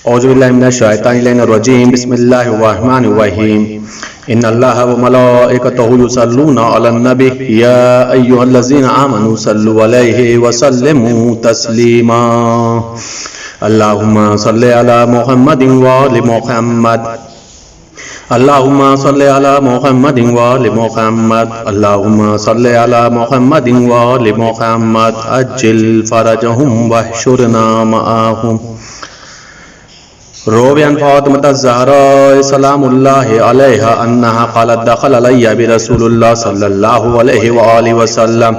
اعوذ باللہ من الشیطان الرجیم بسم اللہ الرحمن الرحیم ان اللہ وملائکتہ یصلون علی النبی یا ایھا الذین آمنوا صلوا علیہ وسلموا تسلیما اللہم صل علی محمد وآل محمد اللہم صل علی محمد وآل محمد اللہم صل علی محمد وآل محمد عجل فرجہم واحشرنا معاہم روی عن فاطمة الزہراء سلام اللہ علیہا انہا قالت دخل علی برسول اللہ صلی اللہ علیہ وآلہ وسلم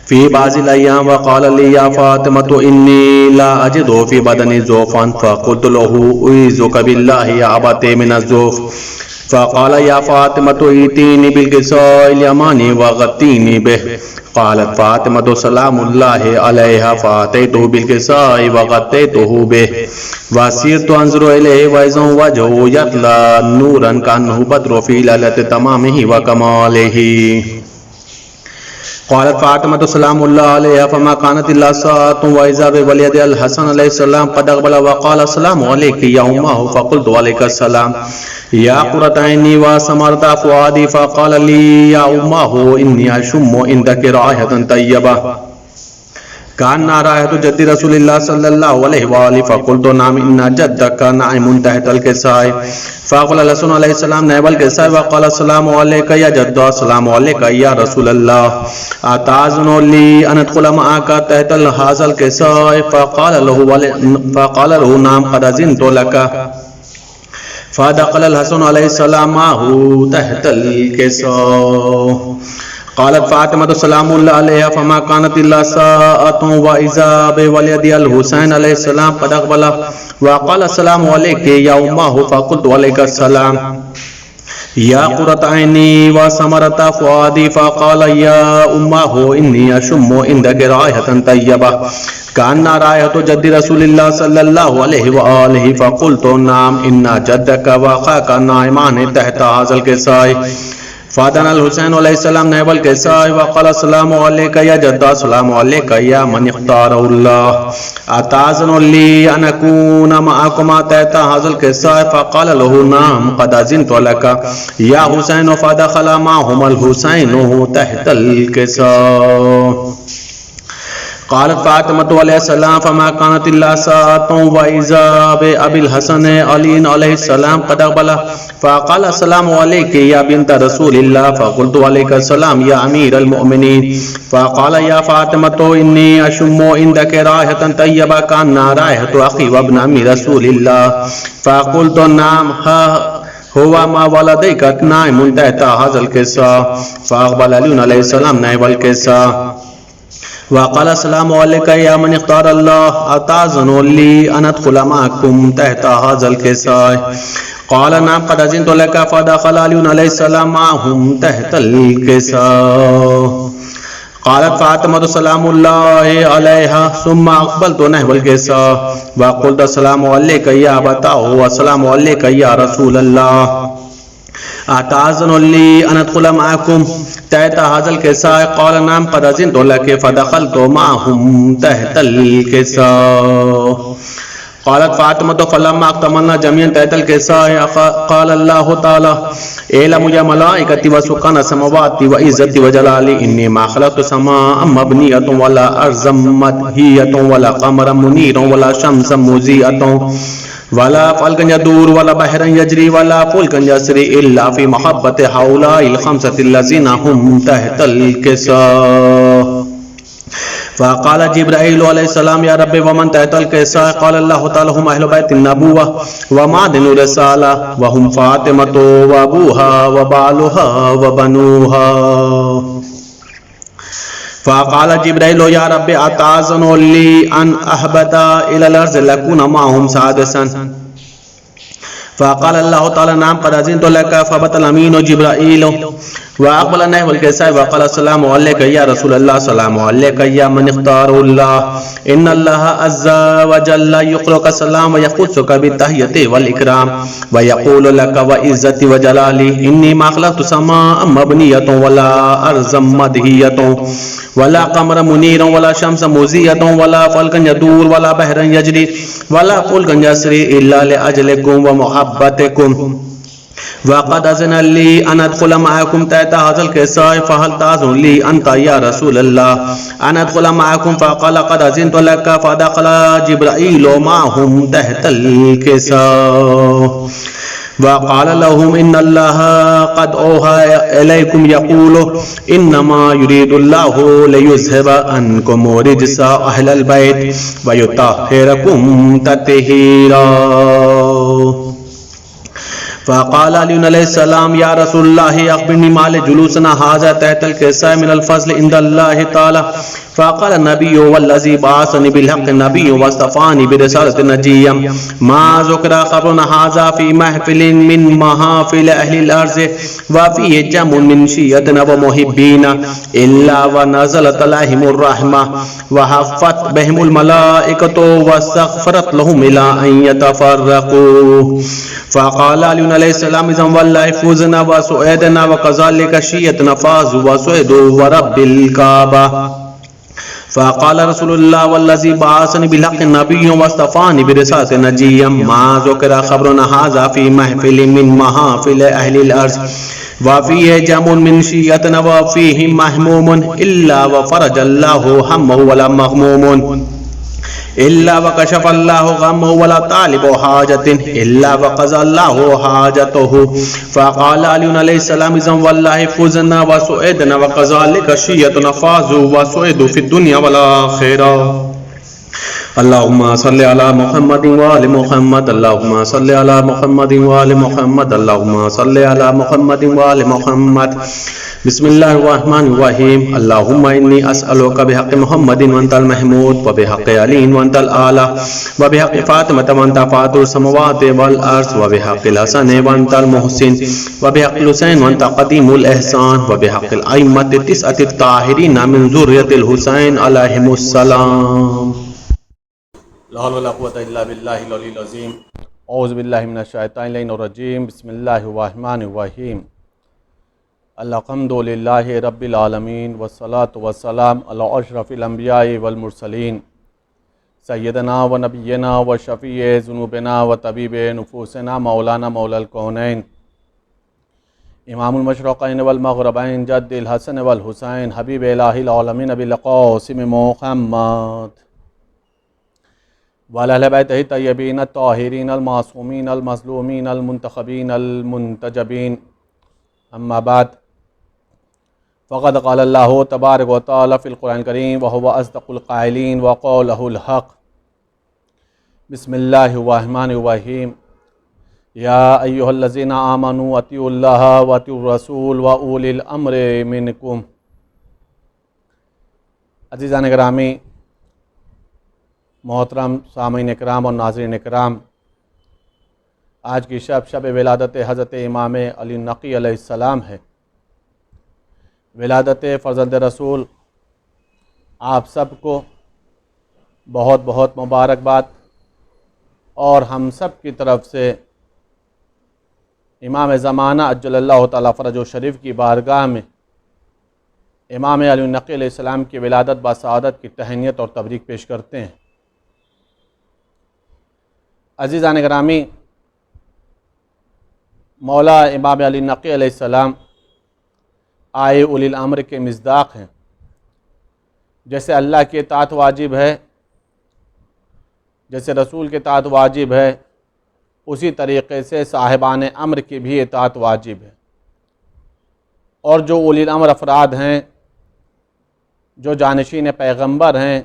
فی بعض الایام وقال لی یا فاطمة انی لا اجد فی بدنی ضعفا فقلت له اعوذ باللہ یا ابت من الضعف فقال یا فاطمة ایتینی بالکساء الیمانی وغطینی به قالت فاطمة سلام اللہ علیہا فاتیتہ بالکساء وغطیتہ به وسیرت انظر الیہ واذا وجهه یطلع نورا کانہ بدر فی لیلۃ تمامہ وکمالہ قالت فاطمة سلام اللہ علیہ فما كانت الا ساعة واذا بولد الحسن علیہ السلام قد اقبل وقال السلام علیک یا امہ فقلت علیک السلام یا قرۃ عینی وثمرۃ فؤادی فقال لی یا امہ انی اشم عندک رائحة طیبہ كان رائحة جد رسول الله صلى الله عليه وآله فقلت نعم إن جدك نائم تحت الكساء فقال الحسن عليه السلام نائب الكساء وقال السلام عليك يا جد السلام عليك يا رسول الله أتأذن لي أن أدخل معك تحت هذا الكساء فقال له نعم قد أذنت لك فدخل الحسن عليه السلام معه تحت الكساء قالت فاطمة سلام اللہ علیہ فما كانت الا ساعة واذا بولد الحسین علیہ السلام قد اقبل وقال السلام علیک یا امہ فقلت علیک السلام یا قرۃ عینی وثمرۃ فؤادی فقال یا امہ انی اشم عندک رائحة طیبہ كان رائحة جد رسول الله صلى الله عليه وآله فقلت نعم إن جدك وأخاك نائمان تحت هذا الكساء فادنا الحسین علیہ السلام نائب الکساء وقال السلام علیک یا جد السلام علیک یا من اختار اللہ اتأذن لی ان اکون معکما تحت هذا الكساء فقال له نعم قد اذنت لك یا حسین فدخل معهم الحسین تحت الكساء قالت فاطمة علیہ السلام فما كانت الا ساعة واذا بأبي الحسن علی علیہ السلام قد اقبل فقال السلام علیک یا بنت رسول اللہ فقلت علیک السلام یا امیر المؤمنین فقال یا فاطمة انی اشم عندک رائحة طیبہ كان رائحة اخی وابن امی رسول اللہ فقلت نعم ہوا ما ولدیک نائم تحت هذا الكساء فاقبل علی علیہ السلام نائب الكساء وقال السلام علیک یا من اختار اللہ اتأذن لی ان ادخل معکم تحت هذا الكساء قال نعم قد اذنت لك فدخل علی علیہ السلام معهم تحت الكساء قالت فاطمة سلام اللہ علیہا ثم اقبلت نحو الكساء وقلت السلام علیک یا ابتاه والسلام علیک یا رسول اللہ اتأذن لی ان ادخل معکم تحت هذا الكساء قال نعم قد اذنت لك فدخلت معهم تحت الكساء قالت فاطمة فلما اكتملنا جميعا تحت الكساء قال الله تعالى اعلموا يا ملائكتي وسكان السماوات وعزتي وجلالي اني ما خلقت سماء مبنية ولا ارضا مدهية ولا قمرا منيرا ولا شمسا مضيئة ولا فلكا يدور ولا بحرا يجري ولا فلكا يسري الا في محبة هؤلاء الخمسة الذين هم تحت الكساء فقال جبرائيل عليه السلام يا رب ومن تحت الكساء قال الله تعالى هم اهل بيت النبوة ومعدن الرسالة وهم فاطمة وابوها وبالها وبنوها فقال جبرائيل يا رب اتأذن لي ان اهبط الى الارض لأكون معهم سادسا فقال الله تعالى نعم قد اذنت لك فهبط الامين جبرائيل وأقبل نحو الكساء وقال السلام عليك يا رسول الله السلام عليك يا من اختار الله إن الله عز وجل يقرأك السلام ويخصك بالتحية والإكرام ويقول لك وعزتي وجلالي إني ما خلقت سماء مبنية ولا أرضا مدهية ولا قمر منيرا ولا شمس مضيئة ولا فلكا يدور ولا بحرا يجري ولا فلكا يسري إلا لأجلكم ومحبتكم وقد أذن لي أن أدخل معكم تحت هذا الكساء فهل تأذن لي أنت يا رسول الله أن أدخل معكم؟ فقال قد أذنت لك. فدخل جبرائيل معهم تحت الكساء وقال لهم إن الله قد أوحى إليكم يقول إنما يريد الله ليذهب عنكم رجس أهل البيت ويطهركم تطهيرا. فقال علي عليه السلام يا رسول الله أخبرني ما لجلوسنا هذا تحت الكساء من الفضل عند الله تعالى. فقال النبي والذي بعثني بالحق النبي واصطفاني برسالة نجيا ما ذكر خبرنا هذا في محفل من محافل أهل الأرض وفيه جمع من شيعتنا ومحبين إلا ونزلت عليهم الرحمة وحفت بهم الملائكة واستغفرت لهم إلى أن يتفرقوا. فقال علي عليه السلام إذن والله فوزنا وسعيدنا وكذلك شيعتنا فازوا وسعدوا ورب الكعبة. فقال رسول الله والذي بعثني بالحق النبي واصطفاني برسالة نجيا ما ذكر خبرنا هذا في محفل من محافل أهل الأرض وفيه جمع من شيعتنا وفيه محموم إلا وفرج الله همه ولا مغموم إلا وكشف الله غمه ولا طالب حاجة إلا وقضى الله حاجته. فقال علي عليه السلام إذن والله فوزنا وسعدنا وكذلك شيعتنا فازوا وسعدوا في الدنيا والآخرة. اللهم صل على محمد وآل محمد اللهم صل على محمد وآل محمد اللهم صل على محمد وآل محمد. بسم الله الرحمن الرحيم. اللهم إني أسألك بحق محمد وأنت المحمود وبحق علي وأنت الأعلى وبحق فاطمة وأنت فاطر السماوات والأرض وبحق الحسن وأنت المحسن وبحق الحسين وأنت قديم الإحسان وبحق الأئمة التسعة الطاهرين من ذرية الحسين عليهم السلام. لا حول ولا قوة إلا بالله العلي العظيم. أعوذ بالله من الشيطان الرجيم. بسم الله الرحمن الرحيم. الحمد للہ رب العالمین والصلاة والسلام علی اشرف الانبیاء والمرسلین سیدنا و نبینا و شفیع ذنوبنا و طبیب نفوسنا مولانا مولا الکونین امام المشرقین والمغربین جد الحسن والحسین حبیب الہ العالمین ابی القاسم محمد وعلی اہل بیتہ الطیبین الطاہرین المعصومین المظلومین المنتخبین المنتجبین. اما بعد فقد قال اللہ تبارک و تعالی فی القرآن الکریم وهو اصدق القائلین وقولہ الحق. بسم اللہ الرحمن الرحیم. یا ایہا الذین آمنوا اطیعوا اللہ واطیعوا الرسول واولی الامر منکم. عزیزان گرامی، محترم سامعین اکرام اور ناظرین اکرام، آج کی شب ولادت حضرت امام علی نقی علیہ السلام ہے. ولادت فرزند رسول آپ سب کو بہت بہت مبارکباد، اور ہم سب کی طرف سے امام زمانہ عجل اللہ تعالیٰ فرجہ شریف کی بارگاہ میں امام علی نقی علیہ السلام کی ولادت بسعادت کی تہنیت اور تبریک پیش کرتے ہیں. عزیزان گرامی، مولا امام علی نقی علیہ السلام آئے اولی الامر کے مصداق ہیں. جیسے اللہ کی اطاعت واجب ہے، جیسے رسول کی اطاعت واجب ہے، اسی طریقے سے صاحبان امر کی بھی اطاعت واجب ہے. اور جو اولی الامر افراد ہیں، جو جانشین پیغمبر ہیں،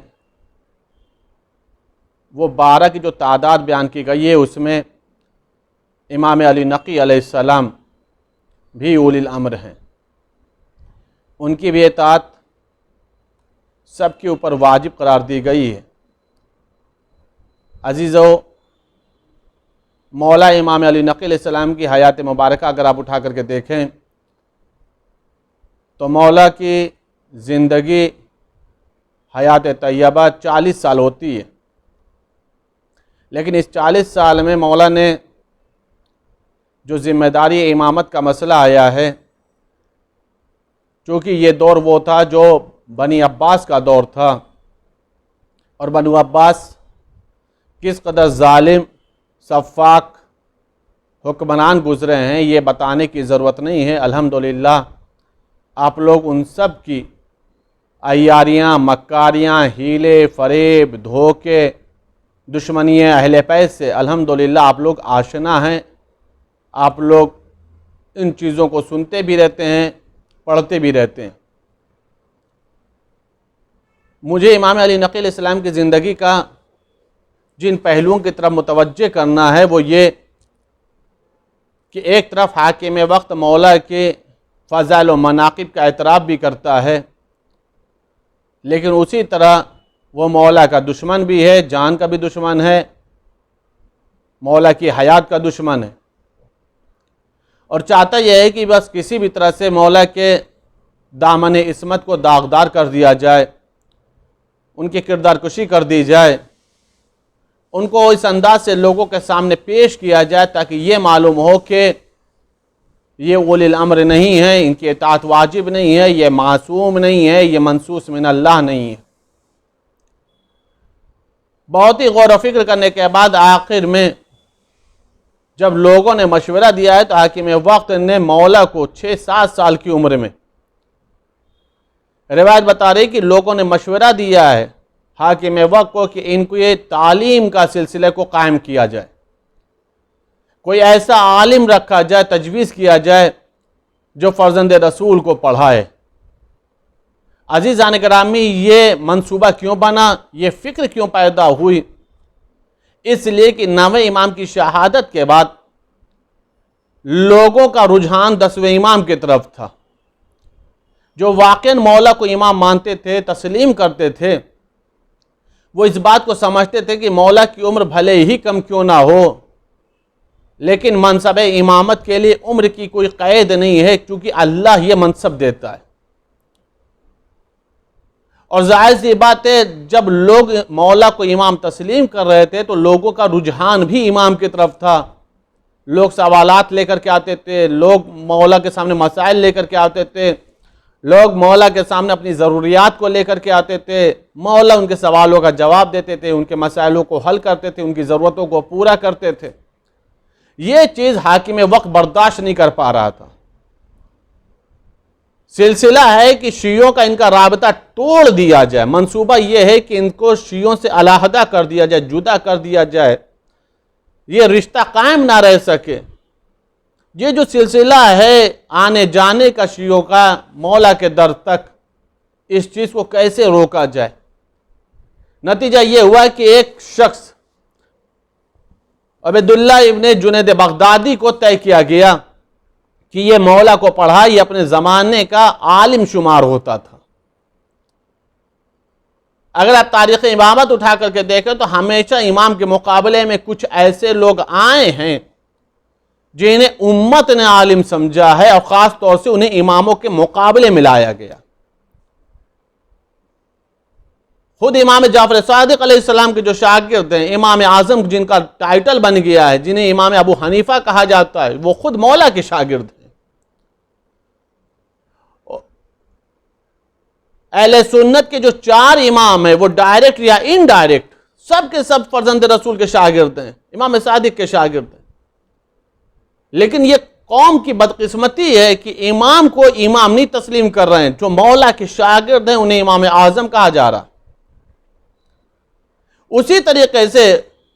وہ 12 کی جو تعداد بیان کی گئی ہے، اس میں امام علی نقی علیہ السلام بھی اولی الامر ہیں. ان کی بھی اطاعت سب کے اوپر واجب قرار دی گئی ہے. عزیزو، مولا امام علی نقی علیہ السلام کی حیات مبارکہ اگر آپ اٹھا کر کے دیکھیں تو مولا کی زندگی حیات طیبہ 40 سال ہوتی ہے، لیکن اس 40 سال میں مولا نے جو ذمہ داری امامت کا مسئلہ آیا ہے، چونکہ یہ دور وہ تھا جو بنی عباس کا دور تھا، اور بنو عباس کس قدر ظالم سفاک حکمران گزرے ہیں یہ بتانے کی ضرورت نہیں ہے۔ الحمدللہ آپ لوگ ان سب کی عیاریاں، مکاریاں، ہیلے، فریب، دھوکے، دشمنیاں اہل بیت سے الحمدللہ آپ لوگ آشنا ہیں، آپ لوگ ان چیزوں کو سنتے بھی رہتے ہیں، پڑھتے بھی رہتے ہیں۔ مجھے امام علی نقی علیہ السلام کی زندگی کا جن پہلوؤں کی طرف متوجہ کرنا ہے وہ یہ کہ ایک طرف حاکم وقت مولا کے فضائل و مناقب کا اعتراف بھی کرتا ہے، لیکن اسی طرح وہ مولا کا دشمن بھی ہے، جان کا بھی دشمن ہے، مولا کی حیات کا دشمن ہے، اور چاہتا یہ ہے کہ بس کسی بھی طرح سے مولا کے دامن عصمت کو داغدار کر دیا جائے، ان کی کردار کشی کر دی جائے، ان کو اس انداز سے لوگوں کے سامنے پیش کیا جائے تاکہ یہ معلوم ہو کہ یہ اولی الامر نہیں ہے، ان کی اطاعت واجب نہیں ہے، یہ معصوم نہیں ہے، یہ منصوص من اللہ نہیں ہے۔ بہت ہی غور و فکر کرنے کے بعد آخر میں جب لوگوں نے مشورہ دیا ہے تو حاکم وقت نے مولا کو 6-7 سال کی عمر میں، روایت بتا رہی کہ لوگوں نے مشورہ دیا ہے حاکم وقت کو کہ ان کو یہ تعلیم کا سلسلے کو قائم کیا جائے، کوئی ایسا عالم رکھا جائے، تجویز کیا جائے جو فرزند رسول کو پڑھائے۔ عزیزان گرامی، یہ منصوبہ کیوں بنا، یہ فکر کیوں پیدا ہوئی؟ اس لیے کہ 9ویں امام کی شہادت کے بعد لوگوں کا رجحان 10ویں امام کی طرف تھا، جو واقعاً مولا کو امام مانتے تھے، تسلیم کرتے تھے۔ وہ اس بات کو سمجھتے تھے کہ مولا کی عمر بھلے ہی کم کیوں نہ ہو، لیکن منصب امامت کے لیے عمر کی کوئی قید نہیں ہے، کیونکہ اللہ یہ منصب دیتا ہے۔ اور ظاہر سی بات ہے جب لوگ مولا کو امام تسلیم کر رہے تھے تو لوگوں کا رجحان بھی امام کی طرف تھا، لوگ سوالات لے کر کے آتے تھے، لوگ مولا کے سامنے مسائل لے کر کے آتے تھے، لوگ مولا کے سامنے اپنی ضروریات کو لے کر کے آتے تھے، مولا ان کے سوالوں کا جواب دیتے تھے، ان کے مسائلوں کو حل کرتے تھے، ان کی ضرورتوں کو پورا کرتے تھے۔ یہ چیز حاکم وقت برداشت نہیں کر پا رہا تھا۔ سلسلہ ہے کہ شیعوں کا ان کا رابطہ توڑ دیا جائے، منصوبہ یہ ہے کہ ان کو شیعوں سے علیحدہ کر دیا جائے، جدا کر دیا جائے، یہ رشتہ قائم نہ رہ سکے۔ یہ جو سلسلہ ہے آنے جانے کا شیعوں کا مولا کے در تک، اس چیز کو کیسے روکا جائے؟ نتیجہ یہ ہوا کہ ایک شخص عبیداللہ ابن جنید بغدادی کو طے کیا گیا کہ یہ مولا کو پڑھا، یہ اپنے زمانے کا عالم شمار ہوتا تھا۔ اگر آپ تاریخ امامت اٹھا کر کے دیکھیں تو ہمیشہ امام کے مقابلے میں کچھ ایسے لوگ آئے ہیں جنہیں امت نے عالم سمجھا ہے، اور خاص طور سے انہیں اماموں کے مقابلے میں لایا گیا۔ خود امام جعفر صادق علیہ السلام کے جو شاگرد ہیں، امام اعظم جن کا ٹائٹل بن گیا ہے، جنہیں امام ابو حنیفہ کہا جاتا ہے، وہ خود مولا کے شاگرد ہیں۔ اہل سنت کے جو 4 امام ہیں وہ ڈائریکٹ یا انڈائریکٹ سب کے سب فرزند رسول کے شاگرد ہیں، امام صادق کے شاگرد ہیں۔ لیکن یہ قوم کی بدقسمتی ہے کہ امام کو امام نہیں تسلیم کر رہے ہیں، جو مولا کے شاگرد ہیں انہیں امام اعظم کہا جا رہا۔ اسی طریقے سے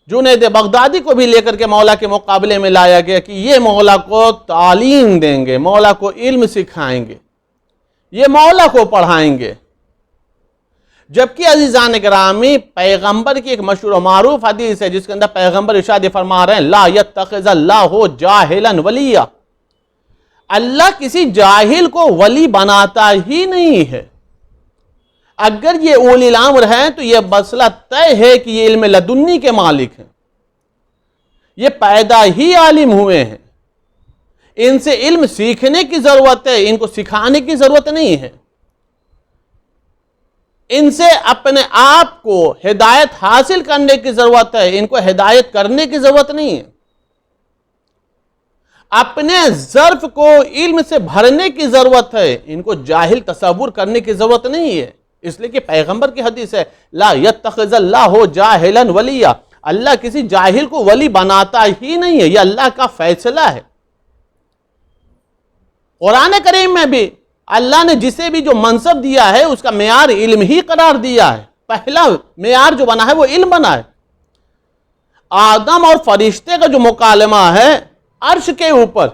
جنید بغدادی کو بھی لے کر کے مولا کے مقابلے میں لایا گیا کہ یہ مولا کو تعلیم دیں گے، مولا کو علم سکھائیں گے، یہ مولا کو پڑھائیں گے۔ جبکہ عزیزان گرامی، پیغمبر کی ایک مشہور و معروف حدیث ہے جس کے اندر پیغمبر ارشاد فرما رہے ہیں لا یتخذ اللہ جاہلا ولیا، اللہ کسی جاہل کو ولی بناتا ہی نہیں ہے۔ اگر یہ اولی الامر ہیں تو یہ مسئلہ طے ہے کہ یہ علم لدنی کے مالک ہیں، یہ پیدا ہی عالم ہوئے ہیں، ان سے علم سیکھنے کی ضرورت ہے، ان کو سکھانے کی ضرورت نہیں ہے۔ ان سے اپنے آپ کو ہدایت حاصل کرنے کی ضرورت ہے، ان کو ہدایت کرنے کی ضرورت نہیں ہے۔ اپنے ظرف کو علم سے بھرنے کی ضرورت ہے، ان کو جاہل تصور کرنے کی ضرورت نہیں ہے۔ اس لیے کہ پیغمبر کی حدیث ہے، لا یتخذ اللہ جاہلا ولیا، اللہ کسی جاہل کو ولی بناتا ہی نہیں ہے، یہ اللہ کا فیصلہ ہے۔ قرآن کریم میں بھی اللہ نے جسے بھی جو منصب دیا ہے اس کا معیار علم ہی قرار دیا ہے۔ پہلا معیار جو بنا ہے وہ علم بنا ہے۔ آدم اور فرشتے کا جو مکالمہ ہے عرش کے اوپر،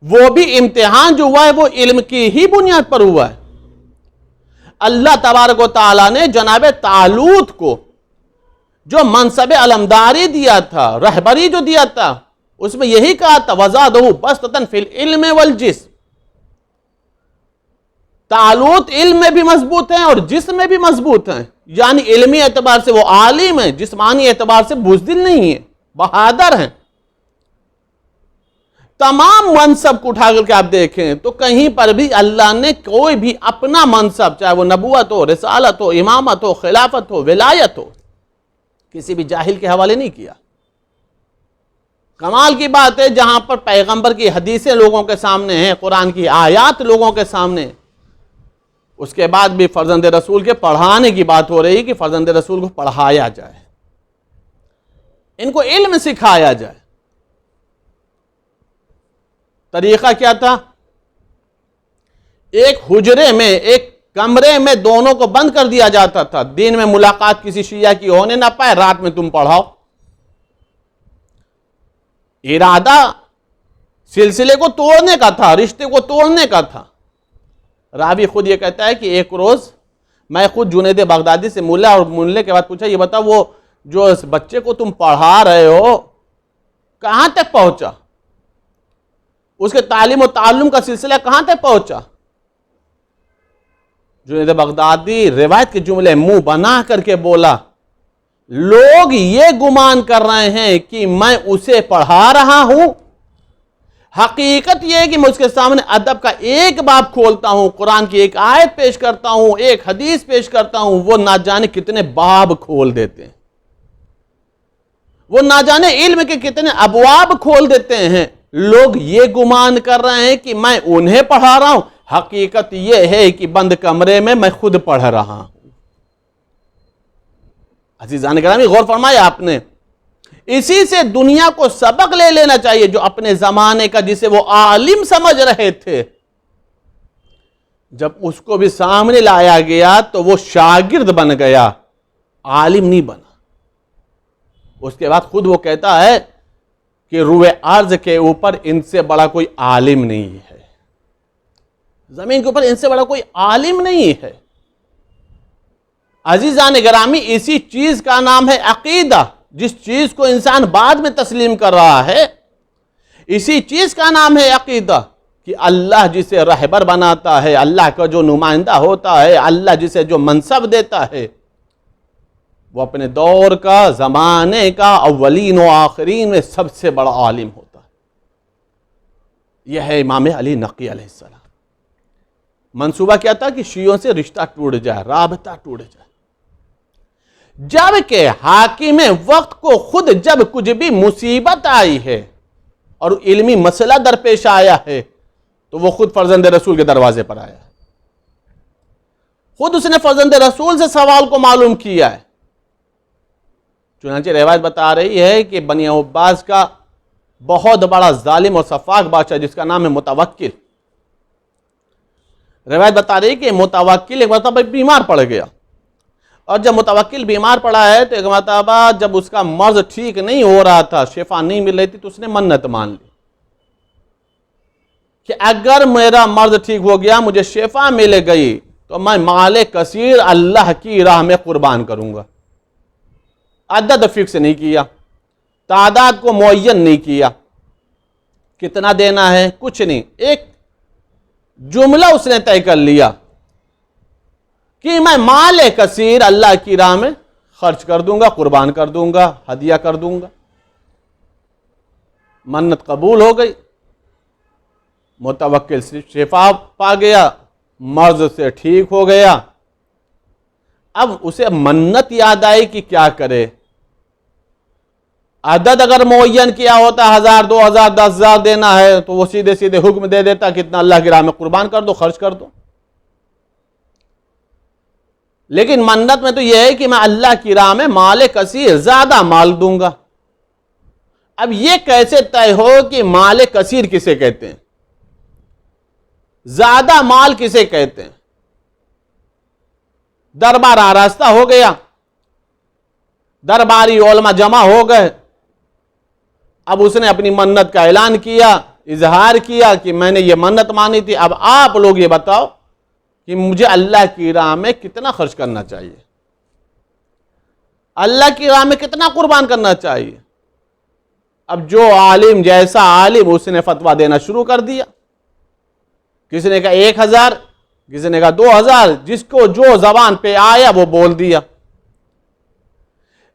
وہ بھی امتحان جو ہوا ہے وہ علم کی ہی بنیاد پر ہوا ہے۔ اللہ تبارک و تعالیٰ نے جناب طالوت کو جو منصب علمداری دیا تھا، رہبری جو دیا تھا، اس میں یہی کہا تھا وَزَادَهُ بَسْطَةً فِي الْعِلْمِ وَالْجِسْمِ۔ طالوت علم میں بھی مضبوط ہیں اور جسم میں بھی مضبوط ہیں، یعنی علمی اعتبار سے وہ عالم ہیں، جسمانی اعتبار سے بزدل نہیں ہیں، بہادر ہیں۔ تمام منصب کو اٹھا کر کے آپ دیکھیں تو کہیں پر بھی اللہ نے کوئی بھی اپنا منصب، چاہے وہ نبوت ہو، رسالت ہو، امامت ہو، خلافت ہو، ولایت ہو، کسی بھی جاہل کے حوالے نہیں کیا۔ کمال کی بات ہے جہاں پر پیغمبر کی حدیثیں لوگوں کے سامنے ہیں، قرآن کی آیات لوگوں کے سامنے، اس کے بعد بھی فرزند رسول کے پڑھانے کی بات ہو رہی کہ فرزند رسول کو پڑھایا جائے، ان کو علم سکھایا جائے۔ طریقہ کیا تھا؟ ایک حجرے میں، ایک کمرے میں دونوں کو بند کر دیا جاتا تھا، دن میں ملاقات کسی شیعہ کی ہونے نہ پائے، رات میں تم پڑھاؤ۔ ارادہ سلسلے کو توڑنے کا تھا، رشتے کو توڑنے کا تھا۔ راوی خود یہ کہتا ہے کہ ایک روز میں خود جنید بغدادی سے ملا اور ملنے کے بعد پوچھا یہ بتا وہ جو اس بچے کو تم پڑھا رہے ہو کہاں تک پہنچا، اس کے تعلیم و تعلم کا سلسلہ کہاں تک پہنچا؟ جنید بغدادی روایت کے جملے منہ بنا کر کے بولا، لوگ یہ گمان کر رہے ہیں کہ میں اسے پڑھا رہا ہوں، حقیقت یہ ہے کہ میں اس کے سامنے ادب کا ایک باب کھولتا ہوں، قرآن کی ایک آیت پیش کرتا ہوں، ایک حدیث پیش کرتا ہوں، وہ نہ جانے کتنے باب کھول دیتے ہیں، وہ نہ جانے علم کے کتنے ابواب کھول دیتے ہیں۔ لوگ یہ گمان کر رہے ہیں کہ میں انہیں پڑھا رہا ہوں، حقیقت یہ ہے کہ بند کمرے میں میں خود پڑھ رہا ہوں۔ عزیزان گرامی غور فرمایا آپ نے، اسی سے دنیا کو سبق لے لینا چاہیے، جو اپنے زمانے کا جسے وہ عالم سمجھ رہے تھے، جب اس کو بھی سامنے لایا گیا تو وہ شاگرد بن گیا، عالم نہیں بنا۔ اس کے بعد خود وہ کہتا ہے کہ روئے ارض کے اوپر ان سے بڑا کوئی عالم نہیں ہے، زمین کے اوپر ان سے بڑا کوئی عالم نہیں ہے۔ عزیزان گرامی اسی چیز کا نام ہے عقیدہ، جس چیز کو انسان بعد میں تسلیم کر رہا ہے، اسی چیز کا نام ہے عقیدہ، کہ اللہ جسے رہبر بناتا ہے، اللہ کا جو نمائندہ ہوتا ہے، اللہ جسے جو منصب دیتا ہے، وہ اپنے دور کا، زمانے کا، اولین و آخرین میں سب سے بڑا عالم ہوتا ہے۔ یہ ہے امام علی نقی علیہ السلام۔ منصوبہ کیا تھا کہ شیعوں سے رشتہ ٹوٹ جائے، رابطہ ٹوٹ جائے، جبکہ حاکم وقت کو خود جب کچھ بھی مصیبت آئی ہے اور علمی مسئلہ درپیش آیا ہے تو وہ خود فرزند رسول کے دروازے پر آیا ہے، خود اس نے فرزند رسول سے سوال کو معلوم کیا ہے۔ چنانچہ روایت بتا رہی ہے کہ بنی عباس کا بہت بڑا ظالم اور سفاک بادشاہ جس کا نام ہے متوکل، روایت بتا رہی ہے کہ متوکل ایک مرتبہ بیمار پڑ گیا، اور جب متوکل بیمار پڑا ہے تو ایک مرتبہ جب اس کا مرض ٹھیک نہیں ہو رہا تھا، شفا نہیں مل رہی تھی، تو اس نے منت مان لی کہ اگر میرا مرض ٹھیک ہو گیا، مجھے شفا مل گئی تو میں مال کثیر اللہ کی راہ میں قربان کروں گا۔ عدد فکس نہیں کیا، تعداد کو معین نہیں کیا، کتنا دینا ہے کچھ نہیں، ایک جملہ اس نے طے کر لیا کہ میں مال کثیر اللہ کی راہ میں خرچ کر دوں گا، قربان کر دوں گا، ہدیہ کر دوں گا۔ منت قبول ہو گئی، متوکل شفا پا گیا، مرض سے ٹھیک ہو گیا، اب اسے منت یاد آئی کہ کیا کرے. عدد اگر معین کیا ہوتا 1000 2000 10,000 دینا ہے تو وہ سیدھے سیدھے حکم دے دیتا کہ اتنا اللہ کی راہ میں قربان کر دو، خرچ کر دو. لیکن منت میں تو یہ ہے کہ میں اللہ کی راہ میں مال کثیر زیادہ مال دوں گا. اب یہ کیسے طے ہو کہ مال کثیر کسے کہتے ہیں، زیادہ مال کسے کہتے ہیں؟ دربار آراستہ ہو گیا، درباری علماء جمع ہو گئے، اب اس نے اپنی منت کا اعلان کیا، اظہار کیا کہ میں نے یہ منت مانی تھی، اب آپ لوگ یہ بتاؤ کہ مجھے اللہ کی راہ میں کتنا خرچ کرنا چاہیے، اللہ کی راہ میں کتنا قربان کرنا چاہیے. اب جو عالم جیسا عالم اس نے فتویٰ دینا شروع کر دیا. کسی نے کہا 1000، کسی نے کہا 2000، جس کو جو زبان پہ آیا وہ بول دیا.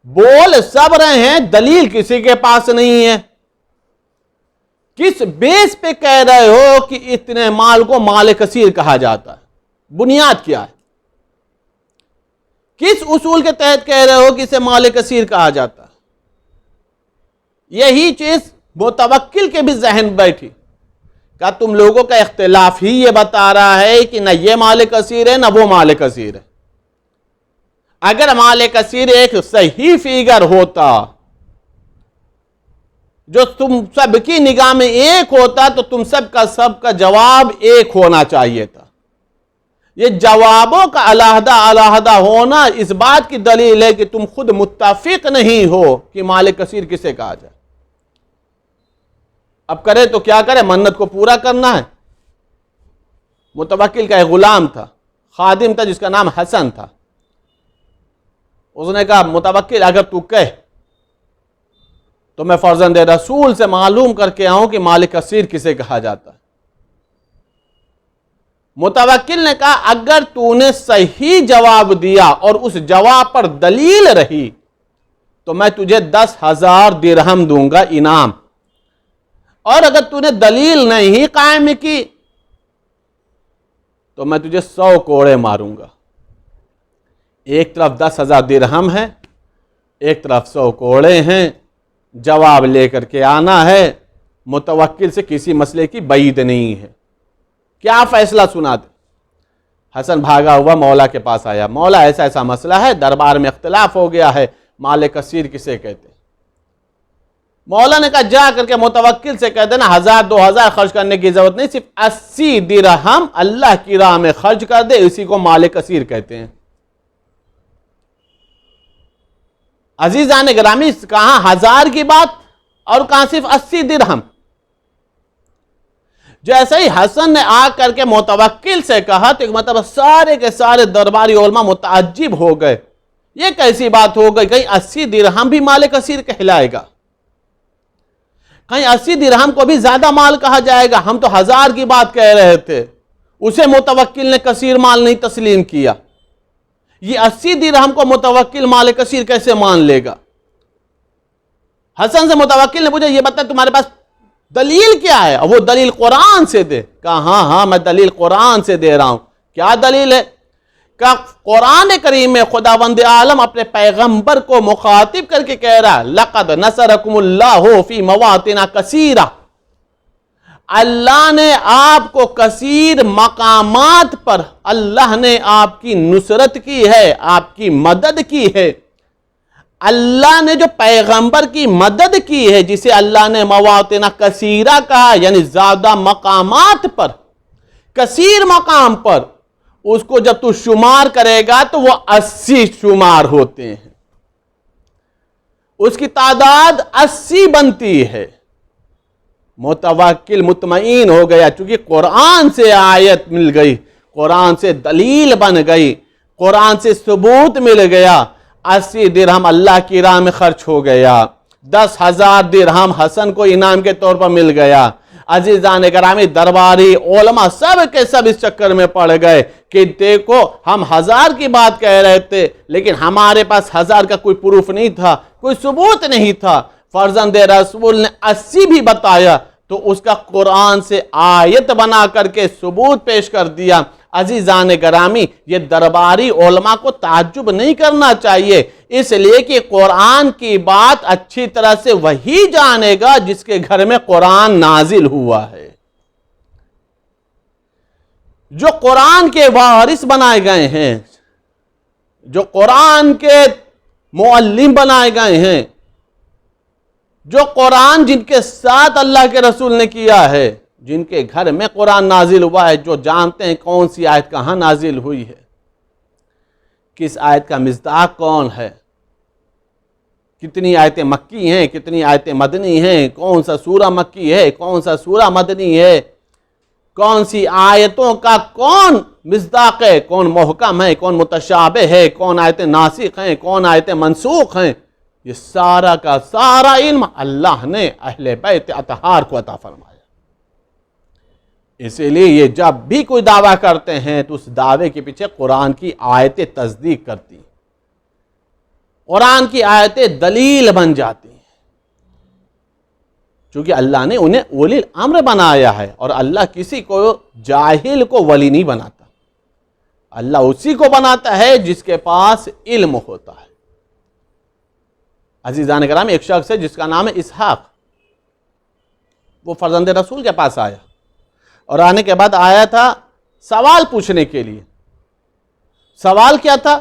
بول سب رہے ہیں، دلیل کسی کے پاس نہیں ہے. کس بیس پہ کہہ رہے ہو کہ اتنے مال کو مال کثیر کہا جاتا ہے؟ بنیاد کیا ہے؟ کس اصول کے تحت کہہ رہے ہو کہ اسے مال کثیر کہا جاتا ہے؟ یہی چیز متوکل کے بھی ذہن بیٹھی کہ تم لوگوں کا اختلاف ہی یہ بتا رہا ہے کہ نہ یہ مال کثیر ہے نہ وہ مال کثیر ہے. اگر مال کثیر ایک صحیح فیگر ہوتا جو تم سب کی نگاہ میں ایک ہوتا تو تم سب کا جواب ایک ہونا چاہیے تھا. یہ جوابوں کا علیحدہ علیحدہ ہونا اس بات کی دلیل ہے کہ تم خود متفق نہیں ہو کہ مال کثیر کسے کہا جائے. اب کرے تو کیا کرے، منت کو پورا کرنا ہے. متوکل کا ایک غلام تھا، خادم تھا جس کا نام حسن تھا. اس نے کہا متوکل اگر تو کہے تو میں فرزند رسول سے معلوم کر کے آؤں کہ مال کثیر کسے کہا جاتا ہے. متوکل نے کہا اگر تو نے صحیح جواب دیا اور اس جواب پر دلیل رہی تو میں تجھے 10,000 درہم دوں گا انعام، اور اگر تو نے دلیل نہیں قائم کی تو میں تجھے 100 کوڑے ماروں گا. ایک طرف 10,000 درہم ہے، ایک طرف 100 کوڑے ہیں. جواب لے کر کے آنا ہے. متوکل سے کسی مسئلے کی بعید نہیں ہے. کیا فیصلہ سنا دے؟ حسن بھاگا ہوا مولا کے پاس آیا. مولا ایسا ایسا مسئلہ ہے، دربار میں اختلاف ہو گیا ہے، مال کثیر کسے کہتے ہیں؟ مولا نے کہا جا کر کے متوکل سے کہہ دینا 1000 2000 خرچ کرنے کی ضرورت نہیں، صرف 80 درہم اللہ کی راہ میں خرچ کر دے، اسی کو مال کثیر کہتے ہیں. عزیزان گرامی، کہاں 1000 کی بات اور کہاں صرف 80 درہم. جیسے ہی حسن نے آ کر کے متوکل سے کہا تو مطلب سارے کے سارے درباری علماء متعجب ہو گئے. یہ کیسی بات ہو گئی؟ کہیں 80 درہم بھی مال کثیر کہلائے گا؟ کہیں 80 درہم کو بھی زیادہ مال کہا جائے گا؟ ہم تو 1000 کی بات کہہ رہے تھے. اسے متوکل نے کثیر مال نہیں تسلیم کیا. یہ 80 درہم کو متوکل مال کثیر کیسے مان لے گا؟ حسن سے متوکل نے پوچھا یہ بتا تمہارے پاس دلیل کیا ہے؟ وہ دلیل قرآن سے دے. کہا ہاں میں دلیل قرآن سے دے رہا ہوں. کیا دلیل ہے؟ کہ قرآن کریم میں خداوند عالم اپنے پیغمبر کو مخاطب کر کے کہہ رہا ہے لَقَدْ نَصَرَكُمُ اللَّهُ فِي مَوَاطِنَ كَثِيرَةٍ، اللہ نے آپ کو کثیر مقامات پر اللہ نے آپ کی نصرت کی ہے، آپ کی مدد کی ہے. اللہ نے جو پیغمبر کی مدد کی ہے جسے اللہ نے مواطن کثیرہ کہا، یعنی زیادہ مقامات پر، کثیر مقام پر، اس کو جب تو شمار کرے گا تو وہ 80 شمار ہوتے ہیں. اس کی تعداد 80 بنتی ہے. متوکل مطمئن ہو گیا چونکہ قرآن سے آیت مل گئی، قرآن سے دلیل بن گئی، قرآن سے ثبوت مل گیا. 80 درہم اللہ کی راہ میں خرچ ہو گیا. 10,000 درہم حسن کو انعام کے طور پر مل گیا. عزیزان گرامی، درباری علماء سب کے سب اس چکر میں پڑ گئے کہ دیکھو ہم 1000 کی بات کہہ رہے تھے لیکن ہمارے پاس 1000 کا کوئی پروف نہیں تھا، کوئی ثبوت نہیں تھا. فرزند رسول نے 80 بھی بتایا تو اس کا قرآن سے آیت بنا کر کے ثبوت پیش کر دیا۔ عزیزان گرامی، یہ درباری علماء کو تعجب نہیں کرنا چاہیے، اس لیے کہ قرآن کی بات اچھی طرح سے وہی جانے گا جس کے گھر میں قرآن نازل ہوا ہے۔ جو قرآن کے وارث بنائے گئے ہیں، جو قرآن کے معلم بنائے گئے ہیں، جو قرآن جن کے ساتھ اللہ کے رسول نے کیا ہے، جن کے گھر میں قرآن نازل ہوا ہے، جو جانتے ہیں کون سی آیت کہاں نازل ہوئی ہے، کس آیت کا مصداق کون ہے، کتنی آیتیں مکی ہیں، کتنی آیتیں مدنی ہیں، کون سا سورہ مکی ہے، کون سا سورہ مدنی ہے، کون سی آیتوں کا کون مصداق ہے، کون محکم ہے، کون متشابہ ہے، کون آیتیں ناسخ ہیں، کون آیتیں منسوخ ہیں، یہ سارا کا سارا علم اللہ نے اہل بیت اطہار کو عطا فرمایا۔ اسی لیے یہ جب بھی کوئی دعویٰ کرتے ہیں تو اس دعوے کے پیچھے قرآن کی آیتیں تصدیق کرتی ہیں، قرآن کی آیتیں دلیل بن جاتی ہیں، چونکہ اللہ نے انہیں اولی الامر بنایا ہے، اور اللہ کسی کو جاہل کو ولی نہیں بناتا، اللہ اسی کو بناتا ہے جس کے پاس علم ہوتا ہے۔ عزیزان کرام، ایک شخص ہے جس کا نام ہے اسحاق، وہ فرزند رسول کے پاس آیا، اور آنے کے بعد آیا تھا سوال پوچھنے کے لیے۔ سوال کیا تھا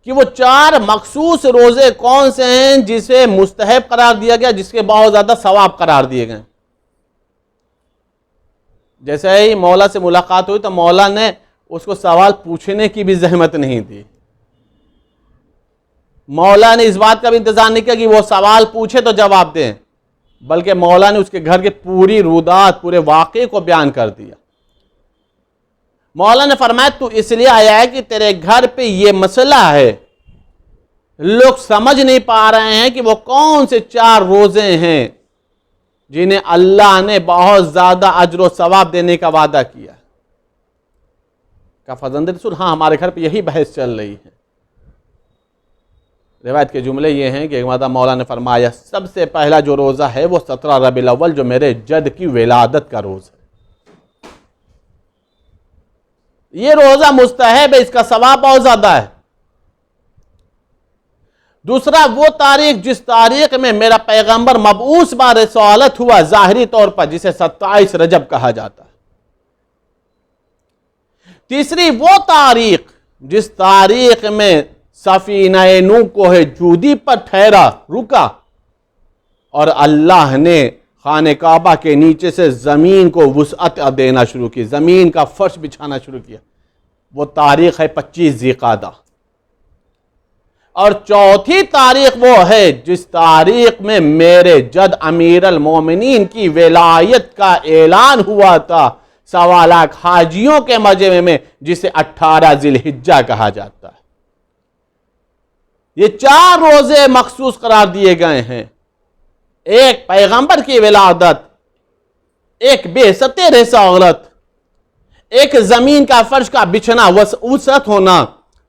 کہ وہ 4 مخصوص روزے کون سے ہیں جسے مستحب قرار دیا گیا، جس کے بہت زیادہ ثواب قرار دیے گئے۔ جیسے ہی مولا سے ملاقات ہوئی تو مولا نے اس کو سوال پوچھنے کی بھی زحمت نہیں دی، مولا نے اس بات کا بھی انتظار نہیں کیا کہ وہ سوال پوچھے تو جواب دیں، بلکہ مولا نے اس کے گھر کی پوری رودات، پورے واقعے کو بیان کر دیا۔ مولا نے فرمایا تو اس لیے آیا ہے کہ تیرے گھر پہ یہ مسئلہ ہے، لوگ سمجھ نہیں پا رہے ہیں کہ وہ کون سے 4 روزے ہیں جنہیں اللہ نے بہت زیادہ اجر و ثواب دینے کا وعدہ کیا۔ کہا فرزند رسول، ہاں ہمارے گھر پہ یہی بحث چل رہی ہے۔ روایت کے جملے یہ ہیں کہ ایک مرتبہ مولا نے فرمایا سب سے پہلا جو روزہ ہے وہ 17 ربیع الاول جو میرے جد کی ولادت کا روز ہے، یہ روزہ مستحب ہے، اس کا ثواب بہت زیادہ ہے۔ دوسرا وہ تاریخ جس تاریخ میں میرا پیغمبر مبعوث برسالت ہوا ظاہری طور پر، جسے 27 رجب کہا جاتا ہے۔ تیسری وہ تاریخ جس تاریخ میں سفینہ نوح کوہ جودی پر ٹھہرا، رکا، اور اللہ نے خانہ کعبہ کے نیچے سے زمین کو وسعت دینا شروع کی، زمین کا فرش بچھانا شروع کیا، وہ تاریخ ہے 25 ذی القعدہ۔ اور چوتھی تاریخ وہ ہے جس تاریخ میں میرے جد امیر المومنین کی ولایت کا اعلان ہوا تھا 1.25 لاکھ حاجیوں کے مجمع میں، جسے 18 ذی الحجہ کہا جاتا ہے۔ یہ 4 روزے مخصوص قرار دیے گئے ہیں، ایک پیغمبر کی ولادت، ایک بعثت رسالت، ایک زمین کا فرش کا بچھنا وسعت ہونا،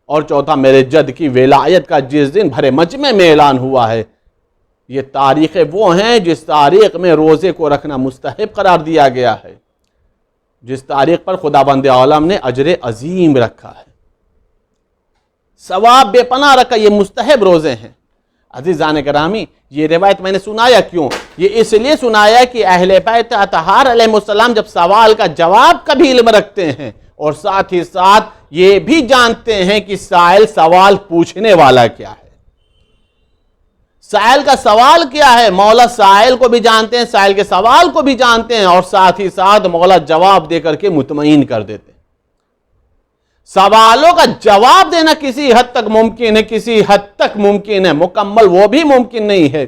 اور چوتھا میرے جد کی ولایت کا جس دن بھرے مجمع میں اعلان ہوا ہے۔ یہ تاریخیں وہ ہیں جس تاریخ میں روزے کو رکھنا مستحب قرار دیا گیا ہے، جس تاریخ پر خداوند عالم نے اجر عظیم رکھا ہے، ثواب بے پناہ رکھا، یہ مستحب روزے ہیں۔ عزیزان گرامی، یہ روایت میں نے سنایا کیوں؟ یہ اس لیے سنایا کہ اہل بیت اطہار علیہ السلام جب سوال کا جواب کا بھی علم رکھتے ہیں، اور ساتھ ہی ساتھ یہ بھی جانتے ہیں کہ سائل سوال پوچھنے والا کیا ہے، سائل کا سوال کیا ہے۔ مولا سائل کو بھی جانتے ہیں، سائل کے سوال کو بھی جانتے ہیں، اور ساتھ ہی ساتھ مولا جواب دے کر کے مطمئن کر دیتے ہیں۔ سوالوں کا جواب دینا کسی حد تک ممکن ہے، کسی حد تک ممکن ہے، مکمل وہ بھی ممکن نہیں ہے،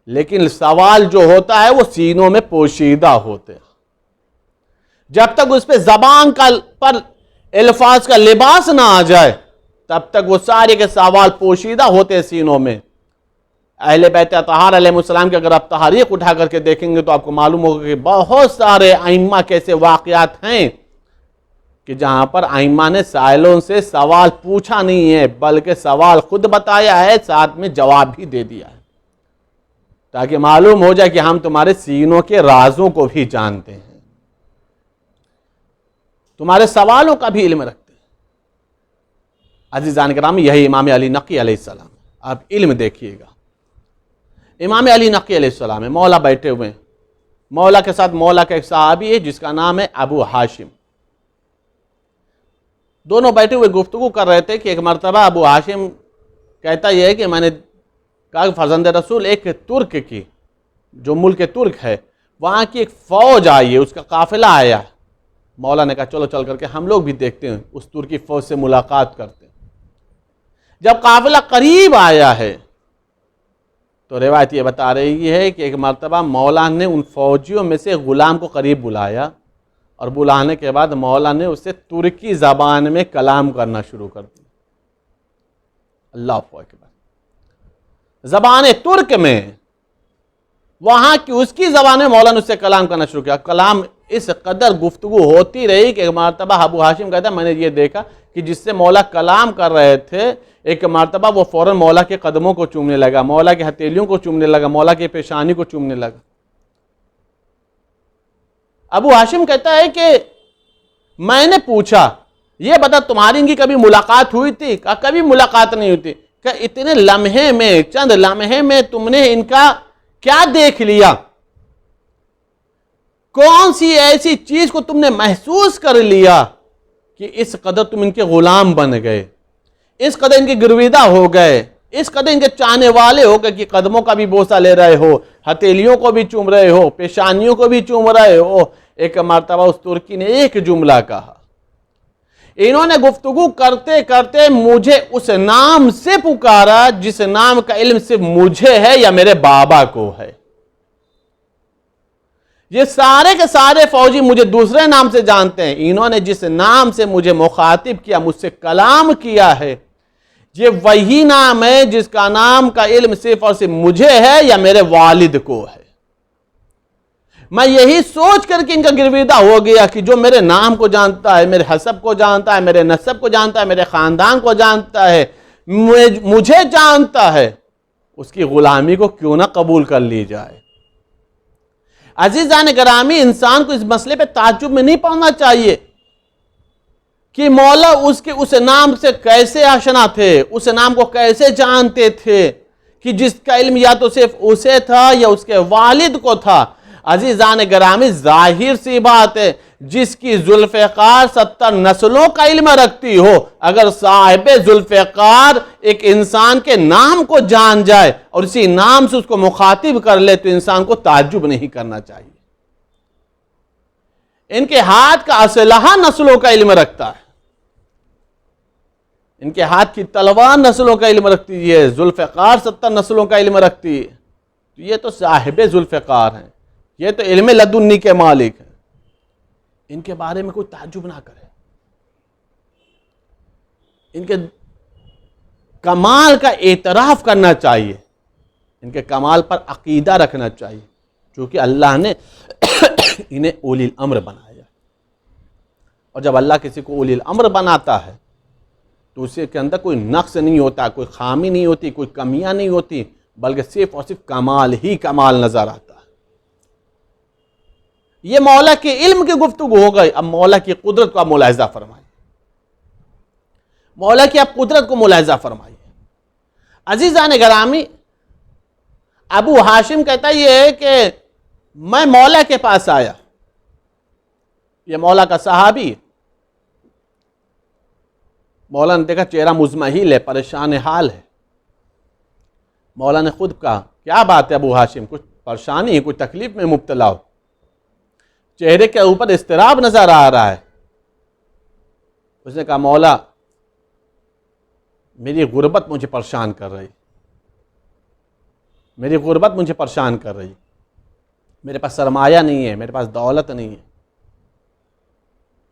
لیکن سوال جو ہوتا ہے وہ سینوں میں پوشیدہ ہوتے ہیں۔ جب تک اس پہ زبان پر الفاظ کا لباس نہ آ جائے تب تک وہ سارے کے سوال پوشیدہ ہوتے ہیں سینوں میں۔ اہل بیت اطہار علیہ السلام کی اگر آپ تاریخ اٹھا کر کے دیکھیں گے تو آپ کو معلوم ہوگا کہ بہت سارے ائمہ کے ایسے واقعات ہیں کہ جہاں پر ائمہ نے سائلوں سے سوال پوچھا نہیں ہے بلکہ سوال خود بتایا ہے، ساتھ میں جواب بھی دے دیا ہے، تاکہ معلوم ہو جائے کہ ہم تمہارے سینوں کے رازوں کو بھی جانتے ہیں، تمہارے سوالوں کا بھی علم رکھتے ہیں۔ عزیزان کرام، یہی امام علی نقی علیہ السلام۔ آپ علم دیکھیے گا، امام علی نقی علیہ السلام ہے، مولا بیٹھے ہوئے ہیں، مولا کے ساتھ مولا کا ایک صحابی ہے جس کا نام ہے ابو ہاشم۔ دونوں بیٹھے ہوئے گفتگو کر رہے تھے کہ ایک مرتبہ ابو ہاشم کہتا یہ ہے کہ میں نے کہا کہ فرزند رسول، ایک ترک کی، جو ملک ترک ہے، وہاں کی ایک فوج آئی ہے، اس کا قافلہ آیا ہے۔ مولا نے کہا چلو چل کر کے ہم لوگ بھی دیکھتے ہیں، اس ترکی فوج سے ملاقات کرتے ہیں۔ جب قافلہ قریب آیا ہے تو روایت یہ بتا رہی ہے کہ ایک مرتبہ مولا نے ان فوجیوں میں سے غلام کو قریب بلایا، اور بلانے کے بعد مولا نے اسے ترکی زبان میں کلام کرنا شروع کر دیا۔ اللہ اکبر، زبان ترک میں، وہاں کی اس کی زبان میں مولا نے اس سے کلام کرنا شروع کیا۔ کلام اس قدر گفتگو ہوتی رہی کہ ایک مرتبہ ابو ہاشم کہتا ہے میں نے یہ دیکھا کہ جس سے مولا کلام کر رہے تھے، ایک مرتبہ وہ فوراً مولا کے قدموں کو چومنے لگا، مولا کے ہتھیلیوں کو چومنے لگا، مولا کے پیشانی کو چومنے لگا۔ ابو ہاشم کہتا ہے کہ میں نے پوچھا یہ بتا تمہاری ان کی کبھی ملاقات ہوئی تھی؟ کہا کبھی ملاقات نہیں ہوئی تھی۔ کہ اتنے لمحے میں، چند لمحے میں تم نے ان کا کیا دیکھ لیا؟ کون سی ایسی چیز کو تم نے محسوس کر لیا کہ اس قدر تم ان کے غلام بن گئے، اس قدر ان کے گرویدہ ہو گئے، اس قدر ان کے چاہنے والے ہو گئے کہ قدموں کا بھی بوسہ لے رہے ہو، ہتھیلیوں کو بھی چوم رہے ہو، پیشانیوں کو بھی چوم رہے ہو؟ ایک مرتبہ اس ترکی نے ایک جملہ کہا، انہوں نے گفتگو کرتے کرتے مجھے اس نام سے پکارا جس نام کا علم صرف مجھے ہے یا میرے بابا کو ہے۔ یہ سارے کے سارے فوجی مجھے دوسرے نام سے جانتے ہیں، انہوں نے جس نام سے مجھے مخاطب کیا، مجھ سے کلام کیا ہے، یہ وہی نام ہے جس کا نام کا علم صرف اور صرف مجھے ہے یا میرے والد کو ہے۔ میں یہی سوچ کر کے ان کا گرویدہ ہو گیا کہ جو میرے نام کو جانتا ہے، میرے حسب کو جانتا ہے، میرے نسب کو جانتا ہے، میرے خاندان کو جانتا ہے، مجھے جانتا ہے، اس کی غلامی کو کیوں نہ قبول کر لی جائے۔ عزیزان گرامی، انسان کو اس مسئلے پہ تعجب میں نہیں پڑنا چاہیے کہ مولا اس نام سے کیسے آشنا تھے، اس نام کو کیسے جانتے تھے کہ جس کا علم یا تو صرف اسے تھا یا اس کے والد کو تھا۔ عزیزان گرامی، ظاہر سی بات ہے، جس کی ذوالفقار 70 نسلوں کا علم رکھتی ہو، اگر صاحب ذوالفقار ایک انسان کے نام کو جان جائے اور اسی نام سے اس کو مخاطب کر لے تو انسان کو تعجب نہیں کرنا چاہیے۔ ان کے ہاتھ کا اسلحہ نسلوں کا علم رکھتا ہے، ان کے ہاتھ کی تلوار نسلوں کا علم رکھتی ہے، ذوالفقار 70 نسلوں کا علم رکھتی ہے۔ تو یہ تو صاحب ذوالفقار ہیں، یہ تو علم لدنی کے مالک ہیں، ان کے بارے میں کوئی تعجب نہ کرے، ان کے کمال کا اعتراف کرنا چاہیے، ان کے کمال پر عقیدہ رکھنا چاہیے، چونکہ اللہ نے انہیں اولی الامر بنایا، اور جب اللہ کسی کو اولی الامر بناتا ہے تو اسے کے اندر کوئی نقص نہیں ہوتا، کوئی خامی نہیں ہوتی، کوئی کمیاں نہیں ہوتی، بلکہ صرف اور صرف کمال ہی کمال نظر آتا ہے۔ یہ مولا کے علم کی گفتگو ہو گئی، اب مولا کی قدرت کو آپ ملاحظہ فرمائیے، مولا کی آپ قدرت کو ملاحظہ فرمائیے۔ عزیزان گرامی، ابو ہاشم کہتا یہ ہے کہ میں مولا کے پاس آیا، یہ مولا کا صحابی، مولا نے دیکھا چہرہ مزمحل ہے، پریشان حال ہے۔ مولا نے خود کہا کیا بات ہے ابو ہاشم، کچھ پریشانی ہے، کوئی تکلیف میں مبتلا ہو؟ چہرے کے اوپر اضطراب نظر آ رہا ہے۔ اس نے کہا مولا میری غربت مجھے پریشان کر رہی، میری غربت مجھے پریشان کر رہی، میرے پاس سرمایہ نہیں ہے، میرے پاس دولت نہیں ہے۔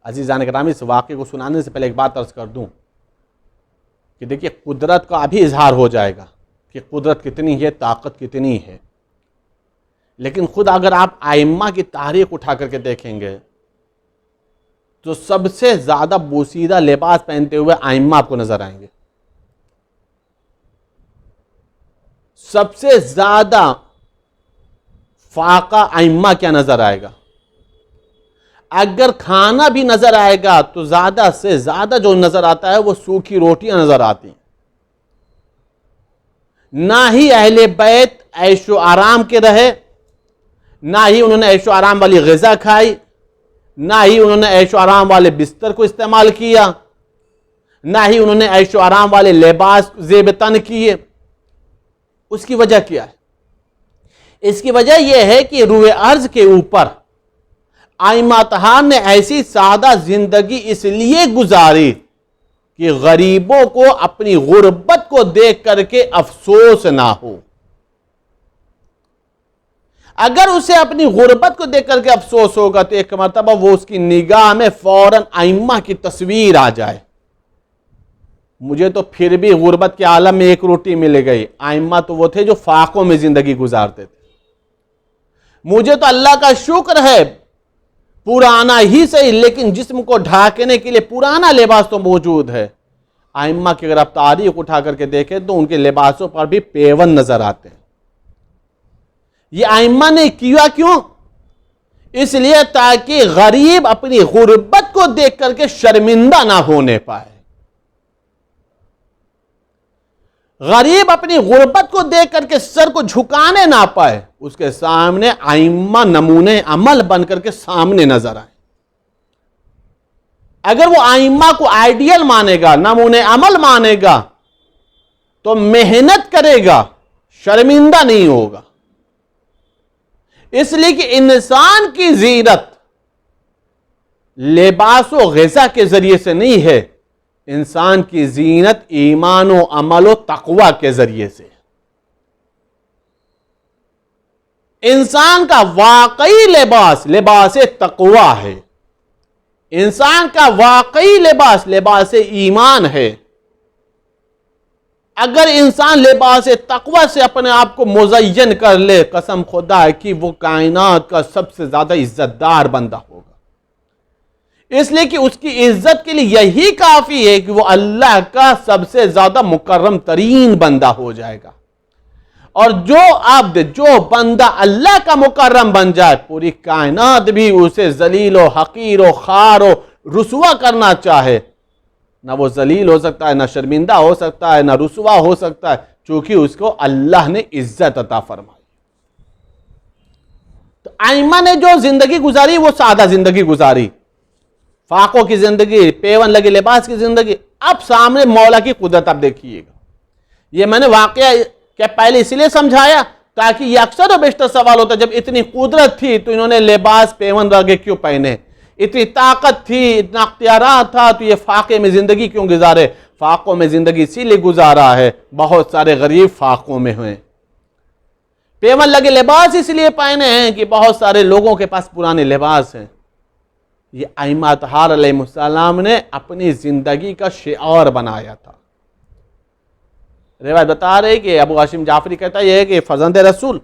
عزیزان گرامی، اس واقعے کو سنانے سے پہلے ایک بات عرض کر دوں کہ دیکھیے قدرت کا ابھی اظہار ہو جائے گا کہ قدرت کتنی ہے، طاقت کتنی ہے، لیکن خود اگر آپ ائمہ کی تاریخ اٹھا کر کے دیکھیں گے تو سب سے زیادہ بوسیدہ لباس پہنتے ہوئے ائمہ آپ کو نظر آئیں گے، سب سے زیادہ فاقہ ائمہ کیا نظر آئے گا؟ اگر کھانا بھی نظر آئے گا تو زیادہ سے زیادہ جو نظر آتا ہے وہ سوکھی روٹیاں نظر آتی ہیں. نہ ہی اہل بیت عیش و آرام کے رہے، نہ ہی انہوں نے عیش و آرام والی غذا کھائی، نہ ہی انہوں نے عیش و آرام والے بستر کو استعمال کیا، نہ ہی انہوں نے عیش و آرام والے لباس زیب تن کیے. اس کی وجہ کیا ہے؟ اس کی وجہ یہ ہے کہ روئے ارض کے اوپر ائمہ اطہار نے ایسی سادہ زندگی اس لیے گزاری کہ غریبوں کو اپنی غربت کو دیکھ کر کے افسوس نہ ہو. اگر اسے اپنی غربت کو دیکھ کر کے افسوس ہوگا تو ایک مرتبہ وہ اس کی نگاہ میں فوراً ائمہ کی تصویر آ جائے. مجھے تو پھر بھی غربت کے عالم میں ایک روٹی مل گئی. ائمہ تو وہ تھے جو فاقوں میں زندگی گزارتے تھے. مجھے تو اللہ کا شکر ہے پرانا ہی صحیح لیکن جسم کو ڈھانکنے کے لیے پرانا لباس تو موجود ہے. ائمہ کی اگر آپ تاریخ اٹھا کر کے دیکھیں تو ان کے لباسوں پر بھی پیون نظر آتے ہیں. یہ ائمہ نے کیا کیوں؟ اس لیے تاکہ غریب اپنی غربت کو دیکھ کر کے شرمندہ نہ ہونے پائے. غریب اپنی غربت کو دیکھ کر کے سر کو جھکانے نہ پائے. اس کے سامنے ائمہ نمونے عمل بن کر کے سامنے نظر آئے. اگر وہ ائمہ کو آئیڈیل مانے گا، نمونے عمل مانے گا تو محنت کرے گا، شرمندہ نہیں ہوگا. اس لیے کہ انسان کی زینت لباس و غذا کے ذریعے سے نہیں ہے، انسان کی زینت ایمان و عمل و تقوی کے ذریعے سے. انسان کا واقعی لباس لباس تقوی ہے. انسان کا واقعی لباس لباس ایمان ہے. اگر انسان لباس تقوی سے اپنے آپ کو مزین کر لے، قسم خدا ہے کہ وہ کائنات کا سب سے زیادہ عزت دار بندہ ہوگا. اس لیے کہ اس کی عزت کے لیے یہی کافی ہے کہ وہ اللہ کا سب سے زیادہ مکرم ترین بندہ ہو جائے گا. اور جو عبد، جو بندہ اللہ کا مکرم بن جائے، پوری کائنات بھی اسے ذلیل و حقیر و خوار و رسوا کرنا چاہے، نہ وہ ذلیل ہو سکتا ہے، نہ شرمندہ ہو سکتا ہے، نہ رسوا ہو سکتا ہے، چونکہ اس کو اللہ نے عزت عطا فرمائی. تو ائمہ نے جو زندگی گزاری وہ سادہ زندگی گزاری، فاقوں کی زندگی، پیون لگے لباس کی زندگی. اب سامنے مولا کی قدرت اب دیکھیے گا. یہ میں نے واقعہ کہ پہلے اس لیے سمجھایا تاکہ یہ اکثر و بیشتر سوال ہوتا ہے، جب اتنی قدرت تھی تو انہوں نے لباس پیون لگے کیوں پہنے؟ اتنی طاقت تھی، اتنا اختیارات تھا تو یہ فاقے میں زندگی کیوں گزارے؟ فاقوں میں زندگی اسی لیے گزارا ہے، بہت سارے غریب فاقوں میں ہوئے. پیون لگے لباس اس لیے پہنے ہیں کہ بہت سارے لوگوں کے پاس پرانے لباس ہیں. یہ ائمہ اطہار علیہ السلام نے اپنی زندگی کا شعار بنایا تھا. روایت بتا رہے کہ ابو ہاشم جعفری کہتا یہ ہے کہ فرزند رسول،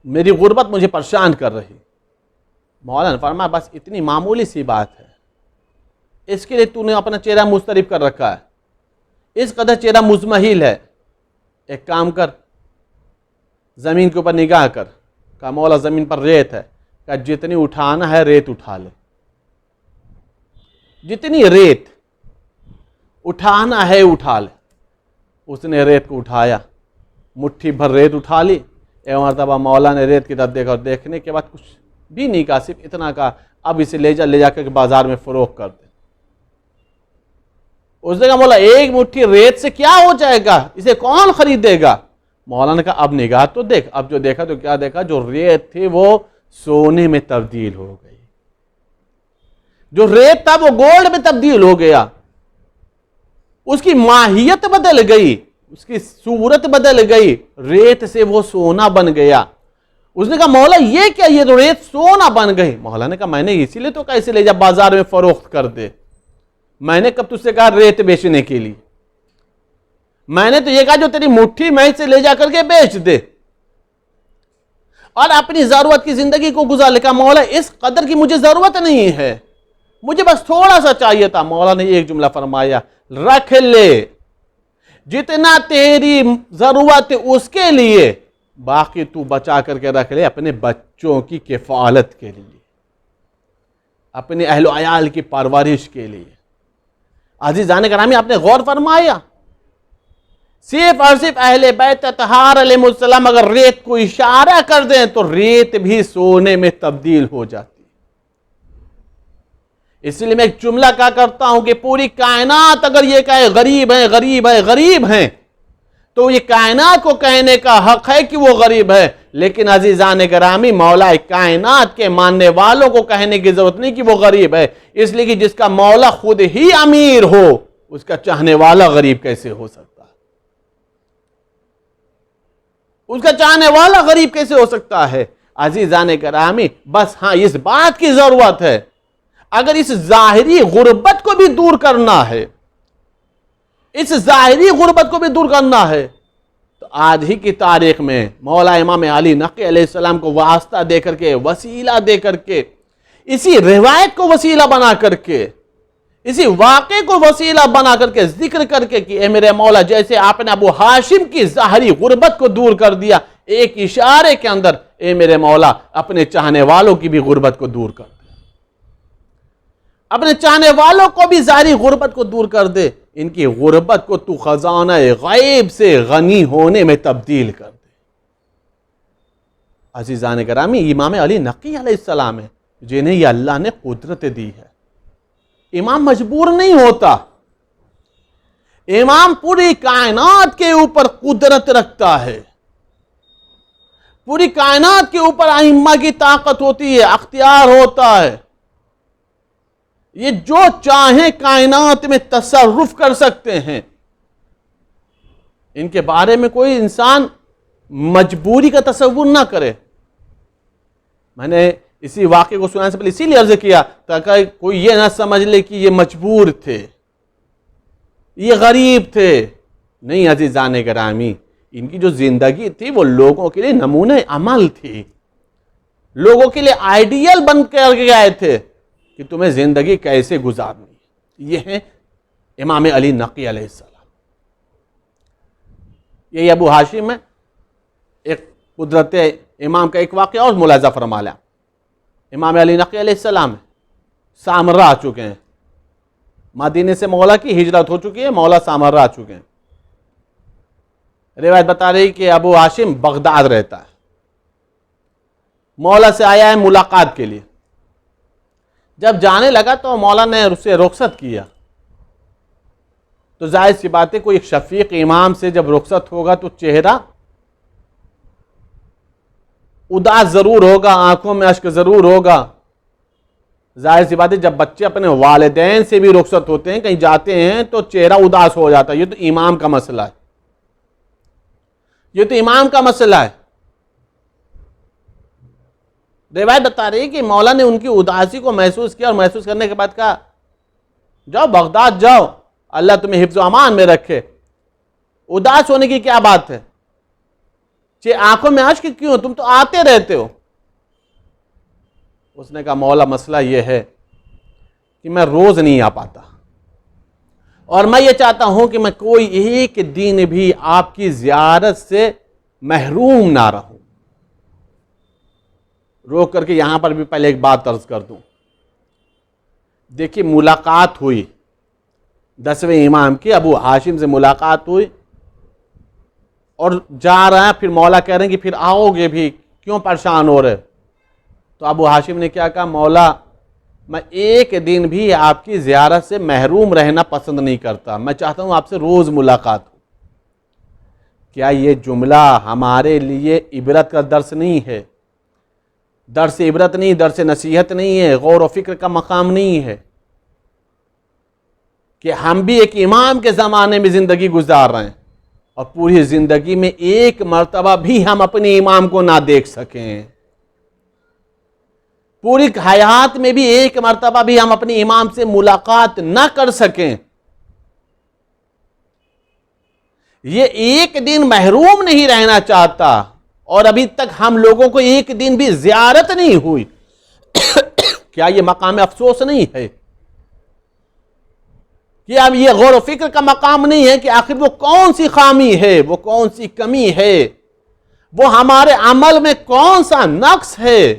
میری غربت مجھے پریشان کر رہی. مولا نے فرمایا بس اتنی معمولی سی بات ہے، اس کے لیے تو نے اپنا چہرہ مضطرب کر رکھا ہے، اس قدر چہرہ مزمحل ہے. ایک کام کر، زمین کے اوپر نگاہ کر. کہا مولا زمین پر ریت ہے. کہا جتنی اٹھانا ہے ریت اٹھا لے، جتنی ریت اٹھانا ہے اٹھا لے. اس نے ریت کو اٹھایا، مٹھی بھر ریت اٹھا لی. ایک مرتبہ مولا نے ریت کی طرف دیکھا اور دیکھنے کے بعد کچھ بھی نہیں کہا، صرف اتنا کہا اب اسے لے جا کر بازار میں فروخت کر دے. اس نے کہا مولا ایک مٹھی ریت سے کیا ہو جائے گا، اسے کون خریدے گا؟ مولا نے کہا اب نگاہ تو دیکھ. اب جو دیکھا تو کیا دیکھا، جو ریت تھی وہ سونے میں تبدیل ہو گئی، جو ریت تھا وہ گولڈ میں تبدیل ہو گیا. اس کی ماہیت بدل گئی، اس کی صورت بدل گئی، ریت سے وہ سونا بن گیا. اس نے کہا مولا یہ کیا، یہ تو ریت سونا بن گئی. مولا نے کہا میں نے اسی لیے تو کہا اسے لے جا بازار میں فروخت کر دے. میں نے کب تجھ سے کہا ریت بیچنے کے لیے؟ میں نے تو یہ کہا جو تیری مٹھی میں اسے لے جا کر کے بیچ دے اور اپنی ضرورت کی زندگی کو گزار لے. کہا مولا اس قدر کی مجھے ضرورت نہیں ہے، مجھے بس تھوڑا سا چاہیے تھا. مولا نے ایک جملہ فرمایا، رکھ لے جتنا تیری ضرورت ہے اس کے لیے، باقی تو بچا کر کے رکھ لے اپنے بچوں کی کفالت کے لیے، اپنے اہل و عیال کی پرورش کے لیے۔ عزیزان گرامی، آپ نے غور فرمایا، صرف اور صرف اہل بیت اطہار علیہ السلام اگر ریت کو اشارہ کر دیں تو ریت بھی سونے میں تبدیل ہو جاتی۔ اس لیے میں ایک جملہ کہا کرتا ہوں کہ پوری کائنات اگر یہ کہے غریب ہیں غریب ہیں غریب ہیں، تو یہ کائنات کو کہنے کا حق ہے کہ وہ غریب ہے، لیکن عزیزان گرامی مولا کائنات کے ماننے والوں کو کہنے کی ضرورت نہیں کہ وہ غریب ہے، اس لیے کہ جس کا مولا خود ہی امیر ہو اس کا چاہنے والا غریب کیسے ہو سکتا ہے؟ اس کا چاہنے والا غریب کیسے ہو سکتا ہے؟ عزیزان گرامی، بس ہاں اس بات کی ضرورت ہے، اگر اس ظاہری غربت کو بھی دور کرنا ہے، اس ظاہری غربت کو بھی دور کرنا ہے، تو آج ہی کی تاریخ میں مولا امام علی نقی علیہ السلام کو واسطہ دے کر کے، وسیلہ دے کر کے، اسی روایت کو وسیلہ بنا کر کے، اسی واقعے کو وسیلہ بنا کر کے ذکر کر کے کہ اے میرے مولا، جیسے آپ نے ابو ہاشم کی ظاہری غربت کو دور کر دیا، ایک اشارے کے اندر اے میرے مولا اپنے چاہنے والوں کی بھی غربت کو دور کر دے، اپنے چاہنے والوں کو بھی ظاہری غربت کو دور کر دے، ان کی غربت کو تو خزانہ غیب سے غنی ہونے میں تبدیل کر دے۔ عزیزان گرامی، امام علی نقی علیہ السلام ہے جنہیں یہ اللہ نے قدرت دی ہے۔ امام مجبور نہیں ہوتا، امام پوری کائنات کے اوپر قدرت رکھتا ہے، پوری کائنات کے اوپر ائمہ کی طاقت ہوتی ہے، اختیار ہوتا ہے، یہ جو چاہیں کائنات میں تصرف کر سکتے ہیں، ان کے بارے میں کوئی انسان مجبوری کا تصور نہ کرے۔ میں نے اسی واقعے کو سنانے سے پہلے اسی لیے عرض کیا تاکہ کوئی یہ نہ سمجھ لے کہ یہ مجبور تھے، یہ غریب تھے، نہیں عزیزان گرامی، ان کی جو زندگی تھی وہ لوگوں کے لیے نمونہ عمل تھی، لوگوں کے لیے آئیڈیل بن کر کے آئے تھے کہ تمہیں زندگی کیسے گزارنی۔ یہ ہیں امام علی نقی علیہ السلام۔ یہ ابو ہاشم میں ایک قدرت امام کا ایک واقعہ اور ملاحظہ فرما لیا۔ امام علی نقی علیہ السلام سامرہ آ چکے ہیں، مدینے سے مولا کی ہجرت ہو چکی ہے، مولا سامرہ آ چکے ہیں۔ روایت بتا رہی کہ ابو ہاشم بغداد رہتا ہے، مولا سے آیا ہے ملاقات کے لیے۔ جب جانے لگا تو مولا نے اسے رخصت کیا، تو ظاہر سی بات ہے کوئی ایک شفیق امام سے جب رخصت ہوگا تو چہرہ اداس ضرور ہوگا، آنکھوں میں اشک ضرور ہوگا۔ ظاہر سی بات ہے جب بچے اپنے والدین سے بھی رخصت ہوتے ہیں، کہیں جاتے ہیں تو چہرہ اداس ہو جاتا ہے۔ یہ تو امام کا مسئلہ ہے، یہ تو امام کا مسئلہ ہے۔ روایت بتا رہی ہے کہ مولا نے ان کی اداسی کو محسوس کیا اور محسوس کرنے کے بعد کہا جاؤ بغداد جاؤ، اللہ تمہیں حفظ و امان میں رکھے، اداس ہونے کی کیا بات ہے، آنکھوں میں اشک کیوں، تم تو آتے رہتے ہو۔ اس نے کہا مولا مسئلہ یہ ہے کہ میں روز نہیں آ پاتا، اور میں یہ چاہتا ہوں کہ میں کوئی ایک دن بھی آپ کی زیارت سے محروم نہ رہوں۔ روک کر کے یہاں پر بھی پہلے ایک بات عرض کر دوں، دیکھیے ملاقات ہوئی 10ویں امام کی، ابو ہاشم سے ملاقات ہوئی اور جا رہا ہے، پھر مولا کہہ رہے ہیں کہ پھر آؤ گے بھی، کیوں پریشان ہو رہے؟ تو ابو ہاشم نے کیا کہا، مولا میں ایک دن بھی آپ کی زیارت سے محروم رہنا پسند نہیں کرتا، میں چاہتا ہوں آپ سے روز ملاقات ہو۔ کیا یہ جملہ ہمارے لیے عبرت کا درس نہیں ہے؟ درس عبرت نہیں، درس نصیحت نہیں ہے، غور و فکر کا مقام نہیں ہے کہ ہم بھی ایک امام کے زمانے میں زندگی گزار رہے ہیں اور پوری زندگی میں ایک مرتبہ بھی ہم اپنے امام کو نہ دیکھ سکیں، پوری حیات میں بھی ایک مرتبہ بھی ہم اپنے امام سے ملاقات نہ کر سکیں۔ یہ ایک دن محروم نہیں رہنا چاہتا، اور ابھی تک ہم لوگوں کو ایک دن بھی زیارت نہیں ہوئی۔ کیا یہ مقام افسوس نہیں ہے؟ کہ اب یہ غور و فکر کا مقام نہیں ہے کہ آخر وہ کون سی خامی ہے، وہ کون سی کمی ہے، وہ ہمارے عمل میں کون سا نقص ہے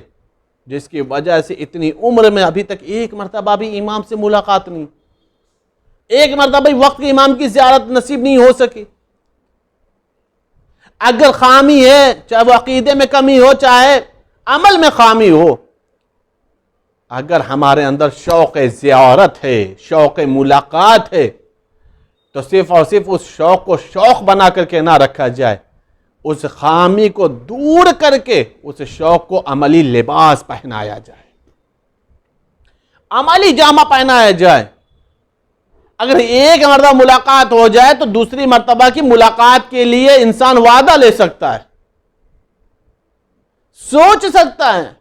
جس کی وجہ سے اتنی عمر میں ابھی تک ایک مرتبہ بھی امام سے ملاقات نہیں، ایک مرتبہ بھی وقت کے امام کی زیارت نصیب نہیں ہو سکی۔ اگر خامی ہے، چاہے وہ عقیدے میں کمی ہو، چاہے عمل میں خامی ہو، اگر ہمارے اندر شوق زیارت ہے، شوق ملاقات ہے، تو صرف اور صرف اس شوق کو شوق بنا کر کے نہ رکھا جائے، اس خامی کو دور کر کے اس شوق کو عملی لباس پہنایا جائے، عملی جامہ پہنایا جائے۔ اگر ایک مرتبہ ملاقات ہو جائے تو دوسری مرتبہ کی ملاقات کے لیے انسان وعدہ لے سکتا ہے، سوچ سکتا ہے،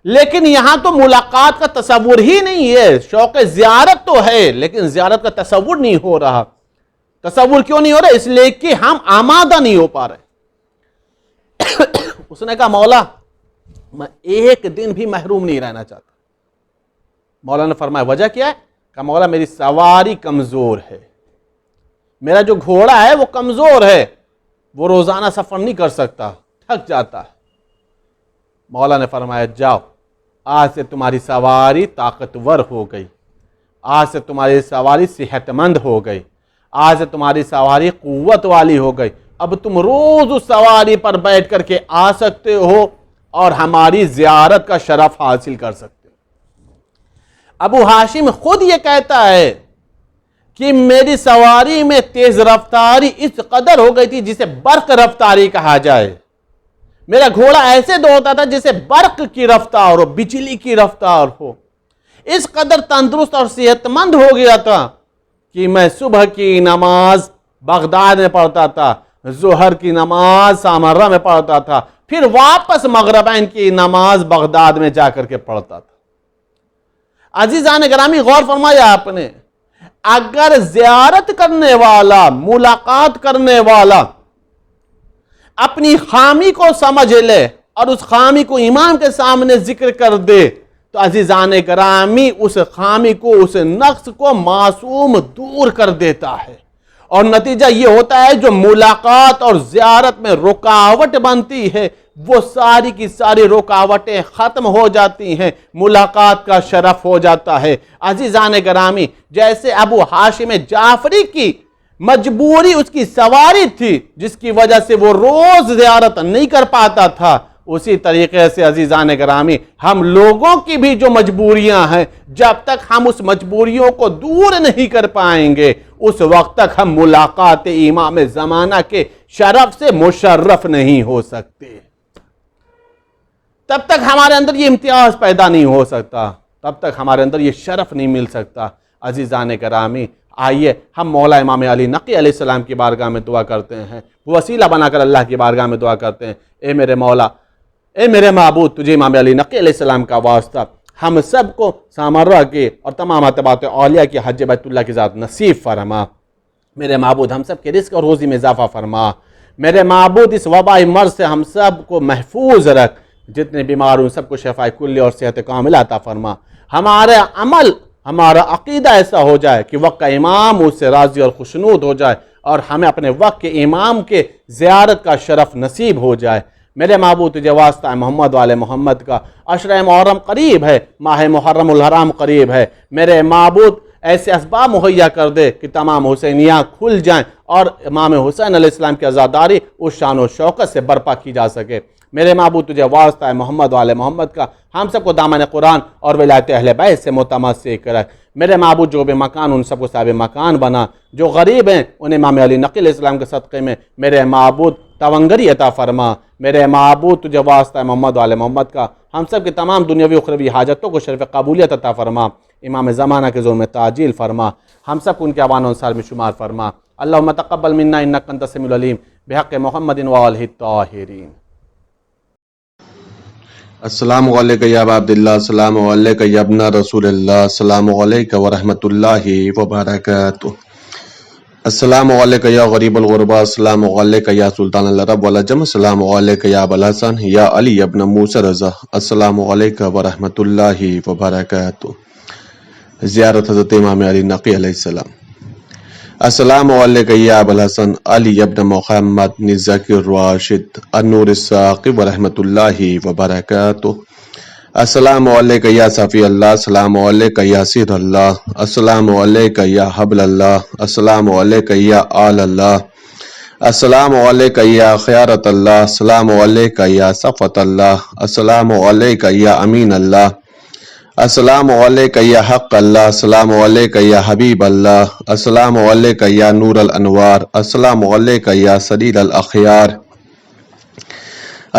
لیکن یہاں تو ملاقات کا تصور ہی نہیں ہے۔ شوق زیارت تو ہے لیکن زیارت کا تصور نہیں ہو رہا۔ تصور کیوں نہیں ہو رہا؟ اس لیے کہ ہم آمادہ نہیں ہو پا رہے۔ اس نے کہا مولا میں ایک دن بھی محروم نہیں رہنا چاہتا۔ مولا نے فرمایا وجہ کیا ہے؟ کہا مولا میری سواری کمزور ہے، میرا جو گھوڑا ہے وہ کمزور ہے، وہ روزانہ سفر نہیں کر سکتا، تھک جاتا ہے۔ مولا نے فرمایا جاؤ، آج سے تمہاری سواری طاقتور ہو گئی، آج سے تمہاری سواری صحت مند ہو گئی، آج سے تمہاری سواری قوت والی ہو گئی، اب تم روز اس سواری پر بیٹھ کر کے آ سکتے ہو اور ہماری زیارت کا شرف حاصل کر سکتے ہو۔ ابو ہاشم خود یہ کہتا ہے کہ میری سواری میں تیز رفتاری اس قدر ہو گئی تھی جسے برق رفتاری کہا جائے۔ میرا گھوڑا ایسے دوڑتا تھا جسے برق کی رفتار ہو، بجلی کی رفتار ہو۔ اس قدر تندرست اور صحت مند ہو گیا تھا کہ میں صبح کی نماز بغداد میں پڑھتا تھا، ظہر کی نماز سامرہ میں پڑھتا تھا، پھر واپس مغربین کی نماز بغداد میں جا کر کے پڑھتا تھا۔ عزیزان گرامی غور فرمایا آپ نے، اگر زیارت کرنے والا، ملاقات کرنے والا اپنی خامی کو سمجھ لے اور اس خامی کو امام کے سامنے ذکر کر دے تو عزیزان گرامی اس خامی کو، اس نقص کو معصوم دور کر دیتا ہے، اور نتیجہ یہ ہوتا ہے جو ملاقات اور زیارت میں رکاوٹ بنتی ہے وہ ساری کی ساری رکاوٹیں ختم ہو جاتی ہیں، ملاقات کا شرف ہو جاتا ہے۔ عزیزان گرامی جیسے ابو ہاشم جعفری کی مجبوری اس کی سواری تھی جس کی وجہ سے وہ روز زیارت نہیں کر پاتا تھا، اسی طریقے سے عزیزان گرامی ہم لوگوں کی بھی جو مجبوریاں ہیں، جب تک ہم اس مجبوریوں کو دور نہیں کر پائیں گے اس وقت تک ہم ملاقات امام زمانہ کے شرف سے مشرف نہیں ہو سکتے، تب تک ہمارے اندر یہ امتیاز پیدا نہیں ہو سکتا، تب تک ہمارے اندر یہ شرف نہیں مل سکتا۔ عزیزان گرامی آئیے ہم مولا امام علی نقی علیہ السلام کی بارگاہ میں دعا کرتے ہیں، وسیلہ بنا کر اللہ کی بارگاہ میں دعا کرتے ہیں، اے میرے مولا، اے میرے معبود، تجھے امام علی نقی علیہ السلام کا واسطہ ہم سب کو سامرہ کے اور تمام اتباعت اولیاء کی حج بیت اللہ کی ذات نصیب فرما۔ میرے معبود ہم سب کے رزق اور روزی میں اضافہ فرما۔ میرے معبود اس وبائی مرض سے ہم سب کو محفوظ رکھ، جتنے بیمار ان سب کو شفاء کلی اور صحت کاملہ عطا فرما۔ ہمارا عمل، ہمارا عقیدہ ایسا ہو جائے کہ وقت کا امام اس سے راضی اور خوشنود ہو جائے اور ہمیں اپنے وقت کے امام کے زیارت کا شرف نصیب ہو جائے۔ میرے معبود تجھے واسطہ ہے محمد والے محمد کا، عشرہ محرم قریب ہے، ماہ محرم الحرام قریب ہے، میرے معبود ایسے اسباب مہیا کر دے کہ تمام حسینیاں کھل جائیں اور امام حسین علیہ السلام کی عزاداری اس شان و شوکت سے برپا کی جا سکے۔ میرے معبود تجھے واسطہ ہے محمد والے محمد کا، ہم سب کو دامن قرآن اور ولایت اہل بیت سے متمسک رکھ۔ میرے معبود جو بے مکان ان سب کو صاحب مکان بنا، جو غریب ہیں انہیں امام علی نقی علیہ السلام کے صدقے میں میرے معبود تونگری عطا فرما۔ میرے معبود تجھے واسطہ ہے محمد والے محمد کا، ہم سب کی تمام دنیاوی اخروی حاجتوں کو شرف قبولیت عطا فرما۔ امام زمانہ کے ظلم میں تعجیل فرما، ہم سب کو ان کے اعوان و انصار میں شمار فرما۔ اللہم تقبل منا انک انت السمیع العلیم بحق محمد وآلہ الطاہرین۔ السلام علیکم یا ابا عبداللہ، السلام علیکم یا ابن رسول اللہ، السلام علیکم ورحمۃ اللہ وبرکاتہ۔ السلام علیکم یا غریب الغربا، السلام علیکم یا سلطان العرب والعجم، السلام علیکم یا ابا الحسن یا علی ابن موسیٰ رضا، السلام علیکم ورحمۃ اللہ وبرکاتہ۔ زیارت حضرت امام علی نقی علیہ السلام. السلام علیکم یا ابو الحسن علی ابن محمد ذکر راشد النور الثاقب ورحمۃ اللہ وبرکاتہ. السلام علیکم یا صفی اللہ، السلام علیکم یا سیر اللہ، السلام علیکم یا حبل اللہ، السلام علیکم یا آل اللہ، السلام علیکم یا خیارت اللہ، السلام علیکم یا صفت اللہ، السلام علیکم یا امین اللہ، السلام علیکم یا حق اللہ، السلام علیکم یا حبیب اللہ، السلام علیکم یا نور الانوار، السلام علیکم یا سلیل الاخیار،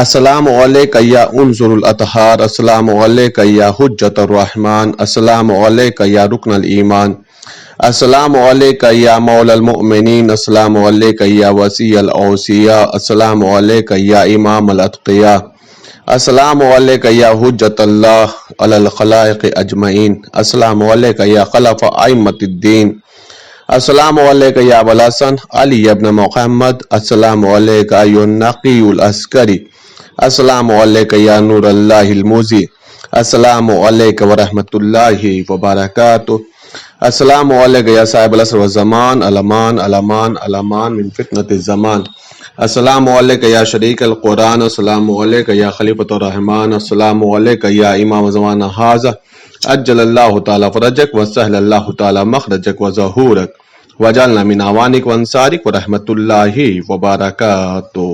السلام علیکم یا انظر الاطہار، السلام علیکم یا حجت الرحمن، السلام علیکم یا رکن الایمان، السلام علیکم یا مولا المؤمنین، السلام علیکم یا وسیع الاوصیاء، السلام علیکم یا امام الاتقیاء، السلام علیکم یا حجت اللہ علی الخلائق اجمعین، السلام علیکم یا خلف ائمۃ الدین، السلام علیکم یا ابو الحسن علی ابن محمد، السلام علیکم ایھا النقی العسکری، السلام علیکم یا نور اللہ المضی، السلام علیکم ورحمۃ اللہ وبرکاتہ. السلام علیکم یا صاحب العصر والزمان، الامان الامان الامان من فتنۃ الزمان. السلام علیکم یا شریک القرآن، السلام علیکم یا خلیفۃ الرحمن، السلام علیکم یا امام زمان ھذا، عجل اللہ تعالی فرجک وسہل اللہ تعالی مخرجک وظہورک وجعلنا من اعوانک وانصارک ورحمۃ اللہ وبرکاتہ.